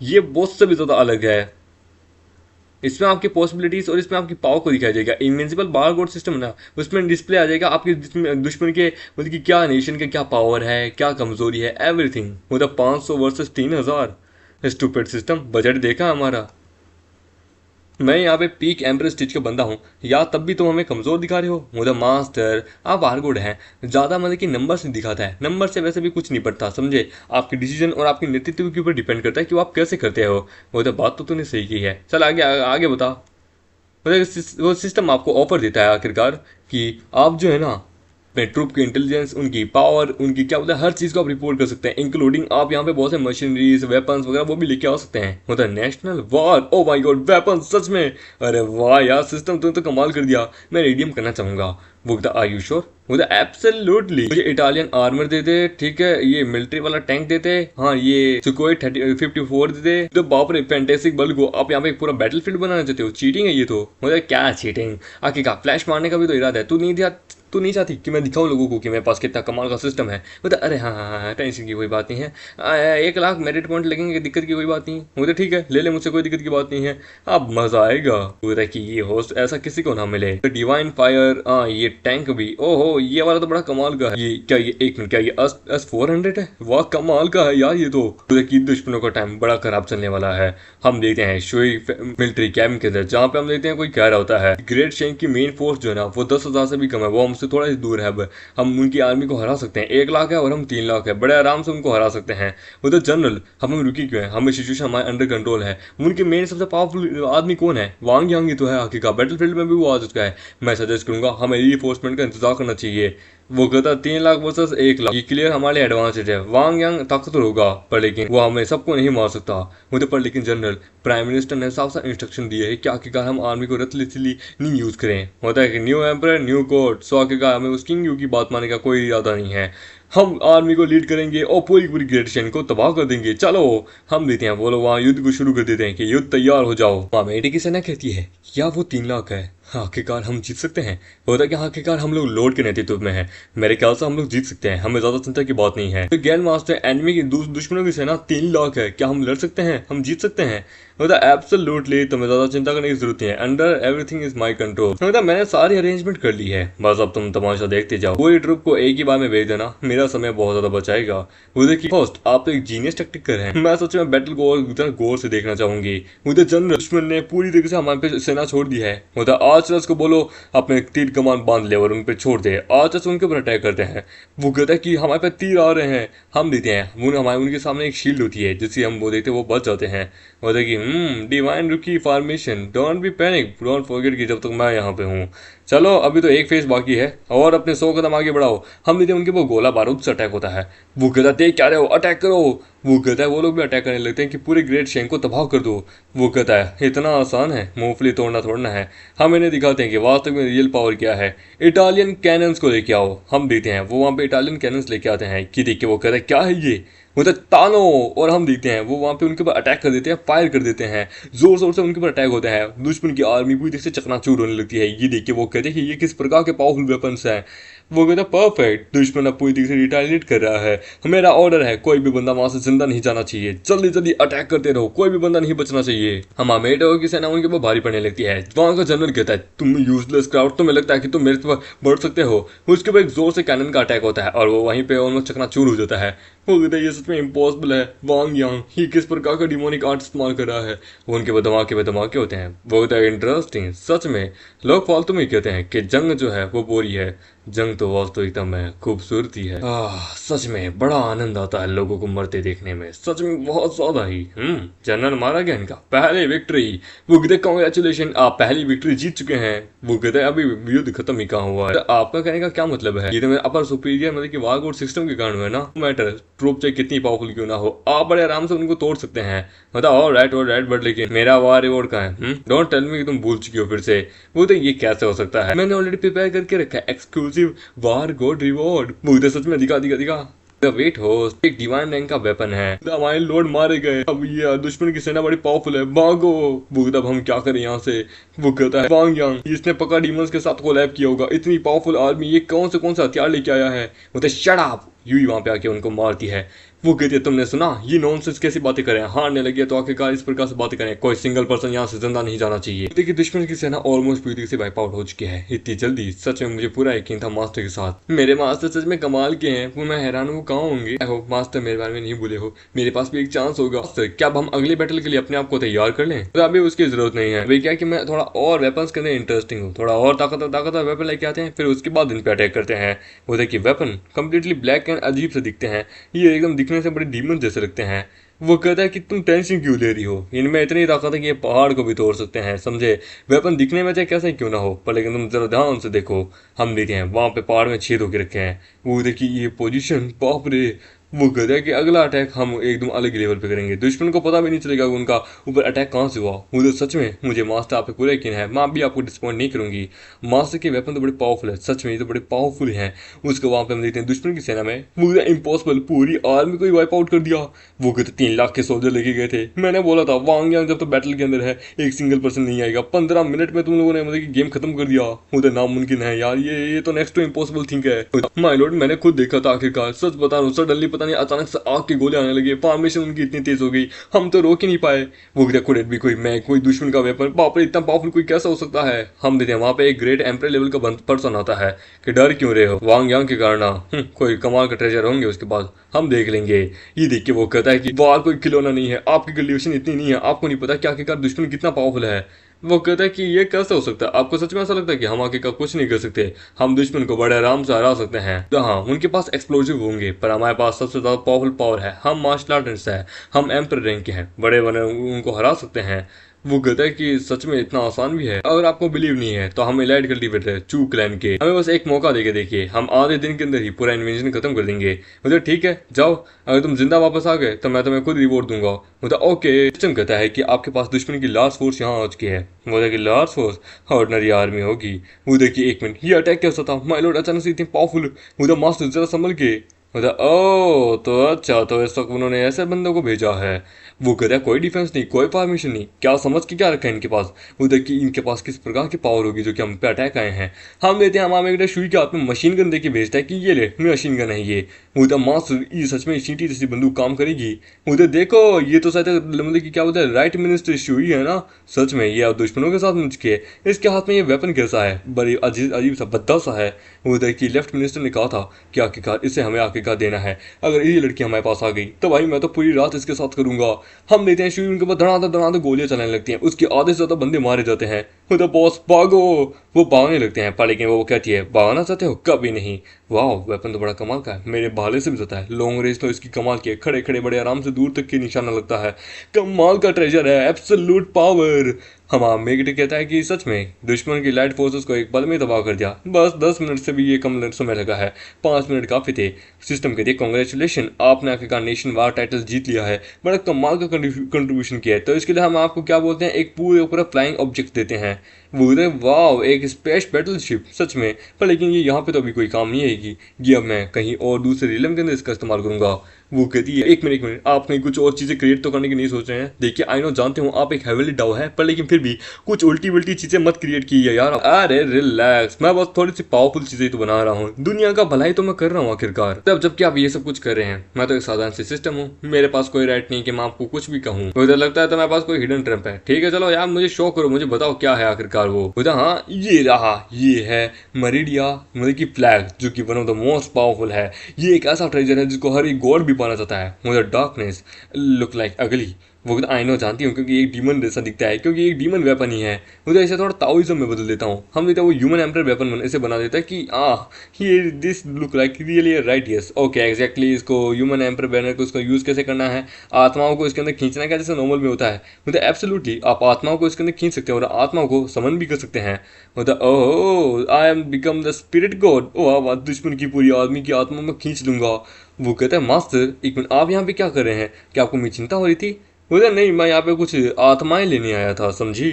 ये बहुत से भी ज्यादा अलग है, इसमें आपकी पॉसिबिलिटीज और इसमें आपकी पावर को दिखाया जाएगा। इनविंसिबल बार कोड सिस्टम ना उसमें डिस्प्ले आ जाएगा आपके दुश्मन के मतलब कि क्या नेशन के क्या पावर है, क्या कमजोरी है, एवरीथिंग। मतलब 500 वर्सेस 3000 स्टूपिड सिस्टम। बजट देखा हमारा, मैं यहाँ पे पीक एम्पर स्टिच का बंदा हूँ, या तब भी तुम हमें कमजोर दिखा रहे हो। मुझे मास्टर आप वारगुड हैं, ज्यादा मतलब कि नंबर से दिखाता है, नंबर से वैसे भी कुछ नहीं पड़ता समझे। आपके डिसीजन और आपके नेतृत्व के ऊपर डिपेंड करता है कि वो आप कैसे करते हो। वो तो बात तो तूने सही की है, चल आगे आगे बता। मतलब वो सिस्टम आपको ऑफर देता है आखिरकार कि आप जो है ना अपने ट्रूप की इंटेलिजेंस, उनकी पावर, उनकी क्या बोलते हैं हर चीज़ को आप रिपोर्ट कर सकते हैं, इंक्लूडिंग आप यहाँ पे बहुत से मशीनरीज वेपन्स वगैरह वो भी लेके आ सकते हैं। मतलब national war, oh my god weapon सच में, अरे वाह यार सिस्टम तुमने तो कमाल कर दिया, मैं रिडीम करना चाहूंगा। वो आर यू श्योर? वो एब्सोल्युटली, मुझे इटालियन आर्मर दे दे, ठीक है, ये मिलिट्री वाला टैंक देते, हाँ ये सुकोई 54 दे दे। तो बाप रे फैंटेस्टिक बल को आप यहाँ पे एक पूरा बैटलफील्ड बनाना चाहते हो, चीटिंग है ये तो। मतलब क्या चीटिंग, आखिर का फ्लैश मारने का भी तो इरादा है, तू नहीं चाहती कि मैं दिखाऊं लोगों को कि मेरे पास कितना कमाल का सिस्टम है। वो तो अरे हाँ हाँ हाँ टेंशन की कोई बात नहीं है, 1 लाख मेरिट पॉइंट लगेंगे, दिक्कत की कोई बात नहीं। वो तो ठीक है ले ले मुझसे, कोई दिक्कत की बात नहीं है। अब मजा आएगा पूरा कि ये होस्ट ऐसा किसी को ना मिले। तो डिवाइन फायर, हाँ ये टैंक भी, ओहो ओ ये वाला तो बड़ा कमाल का है। ये क्या, ये एक मिनट, क्या ये S400 है? वाह कमाल का है यार ये तो। देखिए दुश्मनों का टाइम बड़ा खराब चलने वाला है। हम देखते हैं शोई मिलिट्री कैंप के अंदर, जहाँ पे हम देखते हैं कोई कह रहा होता है ग्रेट शेंक की मेन फोर्स जो है ना वो 10,000 से भी कम है, वो हमसे थोड़ा ही दूर है। अब हम उनकी आर्मी को हरा सकते हैं। 1 लाख है और हम 3 लाख है, बड़े आराम से उनको हरा सकते हैं। वो तो जनरल हम रुकी क्यों है, हमें सिचुएशन हमारे अंडर कंट्रोल है। उनके मेन सबसे पावरफुल आदमी कौन है? वांग यांग ही तो है आखिरकार, बैटलफील्ड में भी वो आ चुका है। मैं सजेस्ट करूंगा हमें रीफोर्समेंट का इंतजार करना चाहिए। वो कहता 3 लाख वर्सेस 1 लाख, ये क्लियर हमारे लिए एडवांटेज है। वांग यांग ताकतवर होगा पर लेकिन वो हमें सबको नहीं मार सकता। मुझे पर लेकिन जनरल प्राइम मिनिस्टर ने साफ साफ इंस्ट्रक्शन दिए है कि आखिरकार हम आर्मी को रतलीली नहीं यूज करें। होता है कि न्यू एम्पर न्यू कोड, सो आखिरकार हमें उस किंग यू की बात मानने का कोई इरादा नहीं है। हम आर्मी को लीड करेंगे और पूरी पूरी ग्रेट शेन को तबाह कर देंगे। चलो हम देते हैं, वो लोग वहाँ युद्ध को शुरू कर देते हैं कि युद्ध तैयार हो जाओ। अमेरिका की सेना कहती है क्या वो 3 लाख है? आखिरकार हम जीत सकते हैं। होता है कि आखिरकार हम लोग लॉर्ड के नेतृत्व में है, मेरे ख्याल से हम लोग जीत सकते हैं, हमें ज्यादा चिंता की बात नहीं है। तो ग्रैंड मास्टर एनिमी की दुश्मनों की सेना 3 लाख है, क्या हम लड़ सकते हैं? हम जीत सकते हैं। मतलब एब्सोल्युटली तुम्हें ज्यादा चिंता करने की जरूरत नहीं है, under everything is my control. मतलब मैंने सारी अरेंजमेंट कर ली है, बस अब तुम तमाशा देखते जाओ। पूरी ट्रुप को एक ही बार में भेज देना, मेरा समय बहुत ज्यादा बचाएगा। मुझे की फर्स्ट आप तो एक जीनियस टैक्टिकर हैं, मैं सच में बैटल को और गौर से देखना चाहूंगी। मुझे जनरल दुश्मन ने पूरी तरीके से हमारे पे सेना छोड़ दी है। मतलब आर्चर्स को बोलो अपने तीर कमान बांध ले और उन पे छोड़ दे। आर्चर्स उनके ऊपर अटैक करते हैं। वो कहता है कि हमारे पे तीर आ रहे हैं, हम देते हैं हमारे उनके सामने एक शील्ड होती है जिससे हम वो देखते हैं वो बच जाते हैं। बोलते कि डिवाइन रुकी formation, don't be panic, don't forget कि जब तक मैं यहाँ पे हूँ। चलो अभी तो एक फेज बाकी है और अपने 100 कदम आगे बढ़ाओ। हम देखते हैं उनके वो गोला बारूद से अटैक होता है। वो कहता है देख क्या रहे हो, अटैक करो। वो कहता है वो लोग भी अटैक करने लगते हैं कि पूरे ग्रेट शेंक को तबाह कर दो। वो कहता है इतना आसान है, मूंगफली तोड़ना थोड़ना है। हम इन्हें दिखाते हैं कि वास्तव में रियल पावर क्या है। इटालियन कैनन्स को लेके आओ। हम देखते हैं वो वहाँ पे इटालियन कैनन्स लेके आते हैं कि देख के वो कहता है क्या है ये, मतलब तानो। और हम देखते हैं वो वहाँ पे उनके ऊपर अटैक कर देते हैं, फायर कर देते हैं, जोर जोर से उनके ऊपर अटैक होता है। दुश्मन की आर्मी पूरी तरह से चकनाचूर होने लगती है। ये देख के वो कहते हैं कि ये किस प्रकार के पावरफुल वेपन्स हैं। वो कहता है परफेक्ट, दुश्मन अब पूरी तरीके से रिटालिएट कर रहा है। मेरा ऑर्डर है कोई भी बंदा वहां से जिंदा नहीं जाना चाहिए, जल्दी जल्दी अटैक करते रहो, कोई भी बंदा नहीं बचना चाहिए। हम अमेरिका की सेना उनके ऊपर भारी पड़ने लगती है। वहां का जनरल कहता है तुम यूजलेस क्राउड, तुम्हें लगता है कि तुम मेरे पर बढ़ सकते हो। उसके ऊपर एक जोर से कैनन का अटैक होता है और वो वहीं पे ऑलमोस्ट चकनाचूर हो जाता है। वो कहता है ये सच में इम्पॉसिबल है। वांग यांग ये किस प्रकार का डिमोनिक आर्ट इस्तेमाल कर रहा है। वो उनके वो धमाके होते हैं। वो कहता है इंटरेस्टिंग, सच में लोग फालतू में कहते हैं कि जंग जो है वो बोरी है, जंग तो वास्तविकता में खूबसूरती है। सच में बड़ा आनंद आता है लोगों को मरते देखने में, सच में बहुत ज्यादा ही। जनरल मारा गया इनका, पहले विक्ट्री। वो कहते कांग्रेचुलेशन, आप पहली विक्ट्री जीत चुके हैं। वो कहते हैं अभी युद्ध खत्म ही कहाँ हुआ है। तो आपका कहने का क्या मतलब है? ये तो मेरे अपर सुपीरियर मतलब कि वार कोड सिस्टम के कारण है ना। मैटर ट्रूप चाहे कितनी पावरफुल क्यों ना हो, आप बड़े आराम से उनको तोड़ सकते हैं। मतलब ऑलराइट बट लेकिन मेरा वार रिवॉर्ड का है। डोंट टेल मी कि तुम भूल चुकी हो फिर से। वो तो ये कैसे हो सकता है, मैंने ऑलरेडी प्रिपेयर करके रखा है एक्सक्लूसिव वार गोड रिवॉर्ड। वो तो सच में दिखा वेट हो, एक डिवाइन रैंक का वेपन है। हमारे लॉर्ड मारे गए, अब ये दुश्मन की सेना बड़ी पावरफुल है, भागो। वो अब हम क्या करें यहाँ से। वो कहता है वांग यांग इसने पक्का डीमंस के साथ कोलैब किया होगा, इतनी पावरफुल आर्मी ये कौन से हथियार लेके आया है। वो तो शट अप, यूं ही वहां पे आके उनको मारती है। वो कहती है तुमने सुना ये नॉनसेंस कैसी बातें करें, हारने लगी है तो आखिरकार इस प्रकार से बातें करें, कोई सिंगल पर्सन यहाँ से जिंदा नहीं जाना चाहिए। देखिए दुश्मन की सेना ऑलमोस्ट पूरी तरीके से वाइप आउट हो चुकी है इतनी जल्दी। सच में मुझे पूरा यकीन था मास्टर के साथ। मेरे मास्टर सच में कमाल के हैं, वो मैं हैरान हूँ कहाँ होंगे। आई होप मास्टर मेरे बारे में नहीं भूले हो, मेरे पास भी एक चांस होगा। क्या अब हम अगले बैटल के लिए अपने आप को तैयार कर लें? तो अभी उसकी जरूरत नहीं है। वे क्या कि मैं थोड़ा और वेपन्स के अंदर इंटरेस्टिंग हूँ, थोड़ा और ताकतवर वेपन लेके आते हैं, फिर उसके बाद इन पे अटैक करते हैं। वो देखिए वेपन कम्प्लीटली ब्लैक एंड अजीब से दिखते हैं, ये एकदम दिखने से बड़े डीमन जैसे लगते हैं। वो कहता है कि तुम टेंशन क्यों ले रही हो, इनमें इतनी ताकत है कि ये पहाड़ को भी तोड़ सकते हैं, समझे। वेपन दिखने में चाहे कैसा ही क्यों ना हो, पर लेकिन तुम जरा ध्यान से देखो। हम देखते हैं वहां पे पहाड़ में छेद होके रखे हैं। वो देखिए ये पोजीशन, बाप रे। वो कहता है कि अगला अटैक हम एकदम अलग लेवल पे करेंगे, दुश्मन को पता भी नहीं चलेगा उनका ऊपर अटैक कहाँ से हुआ। मुझे सच में मुझे मास्टर आप पे पूरा यकीन है, मैं भी आपको डिसपॉइंट नहीं करूंगी। मास्टर के वेपन तो बड़े पावरफुल है, सच में ये तो बड़े पावरफुल हैं। उसको वहां पे हम देखते हैं दुश्मन की सेना में मुझे इम्पॉसिबल पूरी आर्मी को ही वाइप आउट कर दिया। वो कहते 3 लाख के सोल्जर लेके गए थे, मैंने बोला था वांग यांग जब तो बैटल के अंदर है एक सिंगल पर्सन नहीं आएगा। 15 मिनट में तुम लोगों ने मतलब गेम खत्म कर दिया। मुझे नामुमकिन है यार, ये तो नेक्स्ट टू इम्पॉसिबल थिंग है। माय लॉर्ड मैंने खुद देखा था आखिरकार, सच बता रहा हूँ सडनली पता नहीं अचानक से आग के गोले आने लगे, फॉर्मेशन उनकी इतनी तेज हो गई, हम तो रोक ही नहीं पाए। वो कुड भी कोई दुश्मन का वेपन, बाप रे इतना पावरफुल कोई कैसा हो सकता है। हम देते हैं वहां पे एक ग्रेट एम्पर लेवल का पर्सन आता है कि डर क्यों रहे हो, वांग यांग के कारण कोई कमाल का ट्रेजर होंगे उसके पास, हम देख लेंगे। ये देख के वो कहता है कि वार कोई खिलौना नहीं है, आपकी कल्टीवेशन इतनी नहीं है, आपको नहीं पता क्या आखिरकार दुश्मन कितना पावरफुल है। वो कहता है कि ये कैसे हो सकता है, आपको सच में ऐसा लगता है कि हम आखिरकार कुछ नहीं कर सकते, हम दुश्मन को बड़े आराम से हरा सकते हैं। तो हाँ, उनके पास एक्सप्लोजिव होंगे पर हमारे पास सबसे ज्यादा पावरफुल पावर है, हम मार्शल आर्टिस्ट है, हम एम्पर रैंक के हैं, बड़े बड़े उनको हरा सकते हैं। वो कहता है कि सच में इतना आसान भी है। अगर आपको बिलीव नहीं है तो हम एलाइड कल्टीवेटर है चू क्लैन के, हमें बस एक मौका देके देखिए, हम आधे दिन के अंदर ही पूरा इन्वेंशन खत्म कर देंगे। मुझे ठीक है जाओ, अगर तुम जिंदा वापस आ गए तो मैं तुम्हें खुद रिवॉर्ड दूंगा। मुझे ओके। सिस्टम कहता है कि आपके पास दुश्मन की लार्ज फोर्स यहाँ आ चुकी है। मुझे कि लार्ज फोर्स ऑर्डिनरी आर्मी होगी। वो देखिए एक मिनट, ये अटैक कैसा था, माय लॉर्ड अचानक से इतनी पावरफुल। मुझे मास्टर जरा संभल के। मतलब ओ तो अच्छा, तो इस वक्त उन्होंने ऐसे बंदों को भेजा है। वो कहता है कोई डिफेंस नहीं, कोई फॉर्मेशन नहीं, क्या समझ के क्या रखा है इनके पास। वो देखिए इनके पास किस प्रकार की पावर होगी जो कि हम पे अटैक आए हैं। हम लेते हैं, हम एक शुई के हाथ में मशीन गन देके भेजता है कि ये ले मशीन गन है ये। वो मास्टर ये सच में चींटी जैसी बंदूक काम करेगी। उधर देखो ये तो शायद मतलब कि क्या बोलते हैं राइट मिनिस्टर शुई है ना, सच में ये अब दुश्मनों के साथ मिल चुके हैं। इसके हाथ में ये वेपन कैसा है, बड़ी अजीब सा भद्दा सा है। वो देखिए लेफ्ट मिनिस्टर ने कहा था कि आखिरकार इसे हमें आखिरकार देना है, अगर ये लड़की हमारे पास आ गई तो भाई मैं तो पूरी रात इसके साथ करूंगा। हम लेते हैं शुरू, उनके बाद धड़ाधड़ गोलियां चलाने लगती हैं, उसके आधे से ज्यादा बंदे मारे जाते हैं। तो बॉस भागो। वो भागने लगते हैं पर लेकिन वो कहती है भागना चाहते हो, कभी नहीं। वाह वेपन तो बड़ा कमाल का है, मेरे भाले से भी जाता है, लॉन्ग रेंज तो इसकी कमाल की है, खड़े खड़े बड़े आराम से दूर तक की निशाना लगता है, कमाल का ट्रेजर है, एब्सोल्यूट पावर। हमारा मेगट कहता है कि सच में दुश्मन की लाइट फोर्सेस को एक पल में तबाह कर दिया, बस 10 मिनट से भी ये कम समय लगा है, 5 मिनट काफी थे। सिस्टम कहती है कांग्रेचुलेशन, आपने आखिरकार नेशन वार टाइटल जीत लिया है, बड़ा कमाल का कंट्रीब्यूशन किया है। तो इसके लिए हम आपको क्या बोलते हैं, एक पूरा फ्लाइंग ऑब्जेक्ट देते हैं। वो वाह एक स्पेस बैटलशिप सच में, पर लेकिन ये यहाँ पे तो अभी कोई काम नहीं आएगी, ये अब मैं कहीं और दूसरे रिलम के अंदर इसका इस्तेमाल करूंगा। वो कहती है एक मिनट आप कहीं कुछ और चीजें क्रिएट तो करने की नहीं सोच रहे हैं। देखिए आई नो जानते हो आप एक हेवनली डाउ है, पर लेकिन फिर भी कुछ उल्टी उल्टी चीजें मत क्रिएट कीजिए यार। अरे रिलैक्स, मैं बस थोड़ी सी पावरफुल चीजें तो बना रहा हूँ, दुनिया का भलाई तो मैं कर रहा हूँ आखिरकार। तब जबकि आप ये सब कुछ कर रहे हैं, मैं तो एक साधारण सी सिस्टम हूँ, मेरे पास कोई राइट नहीं कि मैं आपको कुछ भी कहूँ। मुझे लगता है तो मेरे पास कोई हिडन ट्रम्प है। ठीक है चलो यार मुझे शो करो, मुझे बताओ क्या है आखिरकार वो। हाँ ये रहा, ये है मरीडिया मतलब की फ्लैग, जो कि one of the most powerful है। ये एक ऐसा ट्रेजर है जिसको हर एक गॉड भी पाना चाहता है। मुझे डार्कनेस लुक लाइक अगली, वो आई नो जानती हूँ क्योंकि एक डीमन जैसा दिखता है, क्योंकि एक डीमन वेपन ही है। मुझे ऐसे थोड़ा ताओइज्म में बदल देता हूँ, हम देता वो ह्यूमन एम्पर वेपन ऐसे बना देता है कि ये this look like really right yes okay exactly. इसको ह्यूमन एम्पर बैनर को इसका यूज कैसे करना है, आत्माओं को इसके अंदर खींचना क्या जैसे नॉर्मल में होता है। मतलब एब्सोल्युटली आप आत्माओं को इसके अंदर खींच सकते हैं और आत्माओं को समन भी कर सकते हैं। मतलब oh I am become the spirit god, वाह दुश्मन की पूरी आदमी की आत्मा में खींच लूंगा। वो कहता है मास्टर एक मिनट आप यहाँ पे क्या कर रहे हैं, क्या आपको मेरी चिंता हो रही थी। मुझे नहीं, मैं यहाँ पे कुछ आत्माएं लेने आया था समझी।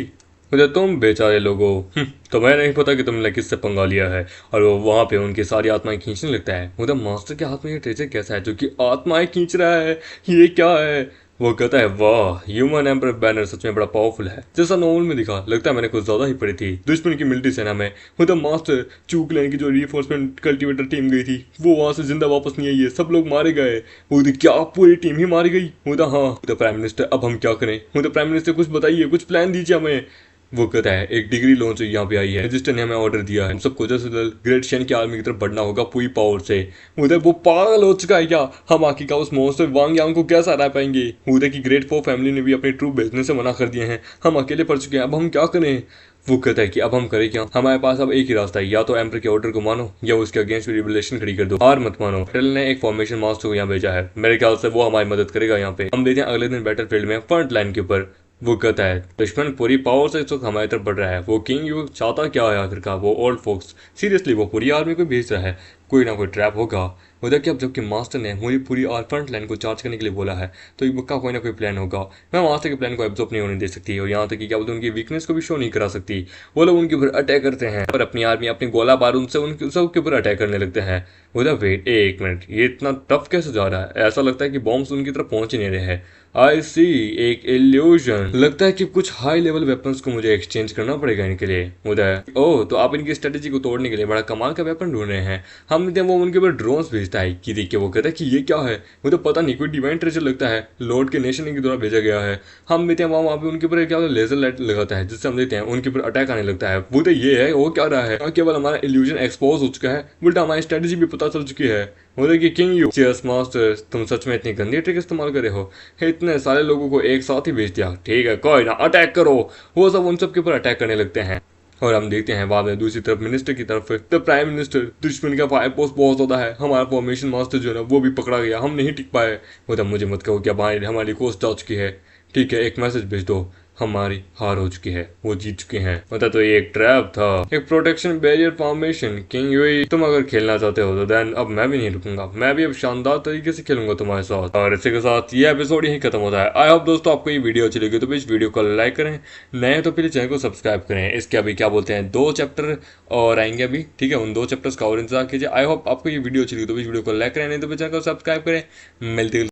मुझे तुम बेचारे लोगों तो मैं नहीं पता कि तुमने किससे पंगा लिया है। और वो वहाँ पे उनकी सारी आत्माएं खींचने लगता है। मुझे मास्टर के हाथ में ये ट्रेजर कैसा है जो कि आत्माएं खींच रहा है, ये क्या है। वो कहता है वाह ह्यूमन एम्पर बैनर सच में बड़ा पावरफुल है, जैसा नॉवल में दिखा, लगता है मैंने कुछ ज्यादा ही पढ़ी थी। दुश्मन की मिलिट्री सेना में मतलब मास्टर चूक लेन की जो रीफोर्समेंट कल्टीवेटर टीम गई थी वो वहां से जिंदा वापस नहीं आई है, सब लोग मारे गए। वो क्या पूरी टीम ही मारी गई। हाँ तो प्राइम मिनिस्टर अब हम क्या करें, प्राइम मिनिस्टर कुछ बताइए, कुछ प्लान दीजिए हमें। वो कहता है एक डिग्री लॉन्च यहाँ पे आई है, रजिस्टर ने हमें ऑर्डर दिया है, हम सबको जैसे ग्रेट शेन की आर्मी की तरफ बढ़ना होगा पूरी पावर से। उधर वो पागल हो चुका है क्या, हम आखिर का उस मॉन्स्टर वांग यांग को कैसा हरा पाएंगे। उधर की ग्रेट फोर फैमिली ने भी अपने ट्रूप भेजने से मना कर दिए हैं, हम अकेले पड़ चुके हैं, अब हम क्या करें। वो कहता है कि अब हम करें क्या, हमारे पास अब एक ही रास्ता है, या तो एम्पर के ऑर्डर को मानो या उसके अगेंस्ट रिबेलियन खड़ी कर दो, हार मत मानो। पेटल ने एक फॉर्मेशन मास्टर को यहाँ भेजा है, मेरे ख्याल से वो हमारी मदद करेगा यहाँ पे। हम देते हैं अगले दिन बैटल फील्ड में फ्रंट लाइन के ऊपर। वो कहता है दुश्मन पूरी पावर से इस वक्त हमारी तरफ बढ़ रहा है, वो किंग यू चाहता क्या है आखिरकार, वो ओल्ड फोक्स सीरियसली वो पूरी आर्मी को भेज रहा है, कोई ना कोई ट्रैप होगा। उधर कि अब जबकि मास्टर ने मुझे पूरी फ्रंट लाइन को चार्ज करने के लिए बोला है तो इनका कोई ना कोई प्लान होगा। मैं मास्टर के प्लान को एब्जॉर्ब नहीं होने दे सकती और यहाँ तक कि क्या बोलते उनकी वीकनेस को भी शो नहीं करा सकती। वो लोग उनके ऊपर अटैक करते हैं और अपनी आर्मी अपनी गोला बारूद से उनके सबके ऊपर अटैक करने लगते हैं। उधर वेट एक मिनट, ये इतना टफ कैसे जा रहा है, ऐसा लगता है कि बॉम्ब्स उनकी तरफ पहुंच ही नहीं रहे हैं। आई सी एक इल्यूजन, लगता है कि कुछ हाई लेवल वेपन्स को मुझे एक्सचेंज करना पड़ेगा इनके लिए। उधर ओह तो आप इनकी स्ट्रेटेजी को तोड़ने के लिए बड़ा कमाल का वेपन ढूंढ रहे हैं। हम वो उनके ऊपर ड्रोन्स भेजते भेजता है कि देखिए, वो कहता है कि ये क्या है, मुझे पता नहीं, कोई डिवाइन ट्रेजर लगता है, लॉर्ड के नेशन के द्वारा भेजा गया है। हम देते हैं वहाँ पे उनके ऊपर क्या लेजर लाइट लगाता है, जिससे हम देते हैं उनके ऊपर अटैक आने लगता है। बोलते ये है, वो क्या रहा है, केवल हमारा इल्यूजन एक्सपोज हो चुका है, उल्टा हमारी स्ट्रेटेजी भी पता चल चुकी है। बोले कि किंग यू चीयर्स मास्टर, तुम सच में इतनी गंदी ट्रिक इस्तेमाल करे हो, इतने सारे लोगों को एक साथ ही भेज दिया। ठीक है, कोई ना, अटैक करो। वो सब उन सब के ऊपर अटैक करने लगते हैं। और हम देखते हैं बाद में दूसरी तरफ मिनिस्टर की तरफ द प्राइम मिनिस्टर, दुश्मन का फायर पोस्ट बहुत होता है, हमारा फॉर्मेशन मास्टर जो है ना वो भी पकड़ा गया, हम नहीं टिक पाए। वो तब मुझे मत कहो क्या हमारी कोस्ट जा चुकी है। ठीक है, एक मैसेज भेज दो, हमारी हार हो चुकी है, वो जीत चुके हैं। मतलब तो ये एक ट्रैप था, एक protection barrier formation. King Yue, तुम अगर खेलना चाहते हो तो देन अब मैं भी नहीं रुकूंगा, मैं भी अब शानदार तरीके से खेलूंगा तुम्हारे साथ। और इसी के साथ ये एपिसोड यही खत्म होता है। आई होप दोस्तों आपको ये वीडियो अच्छी लगी तो प्लीज वीडियो को लाइक करें, नए तो प्लीज चैनल को सब्सक्राइब करें। इसके अभी क्या बोलते हैं 2 चैप्टर और आएंगे अभी, ठीक है, उन 2 चैप्टर्स का और इंतजार कीजिए। आई होप आपको ये वीडियो अच्छी लगी तो प्लीज वीडियो को लाइक करें, नहीं तो चैनल को सब्सक्राइब करें। मिलते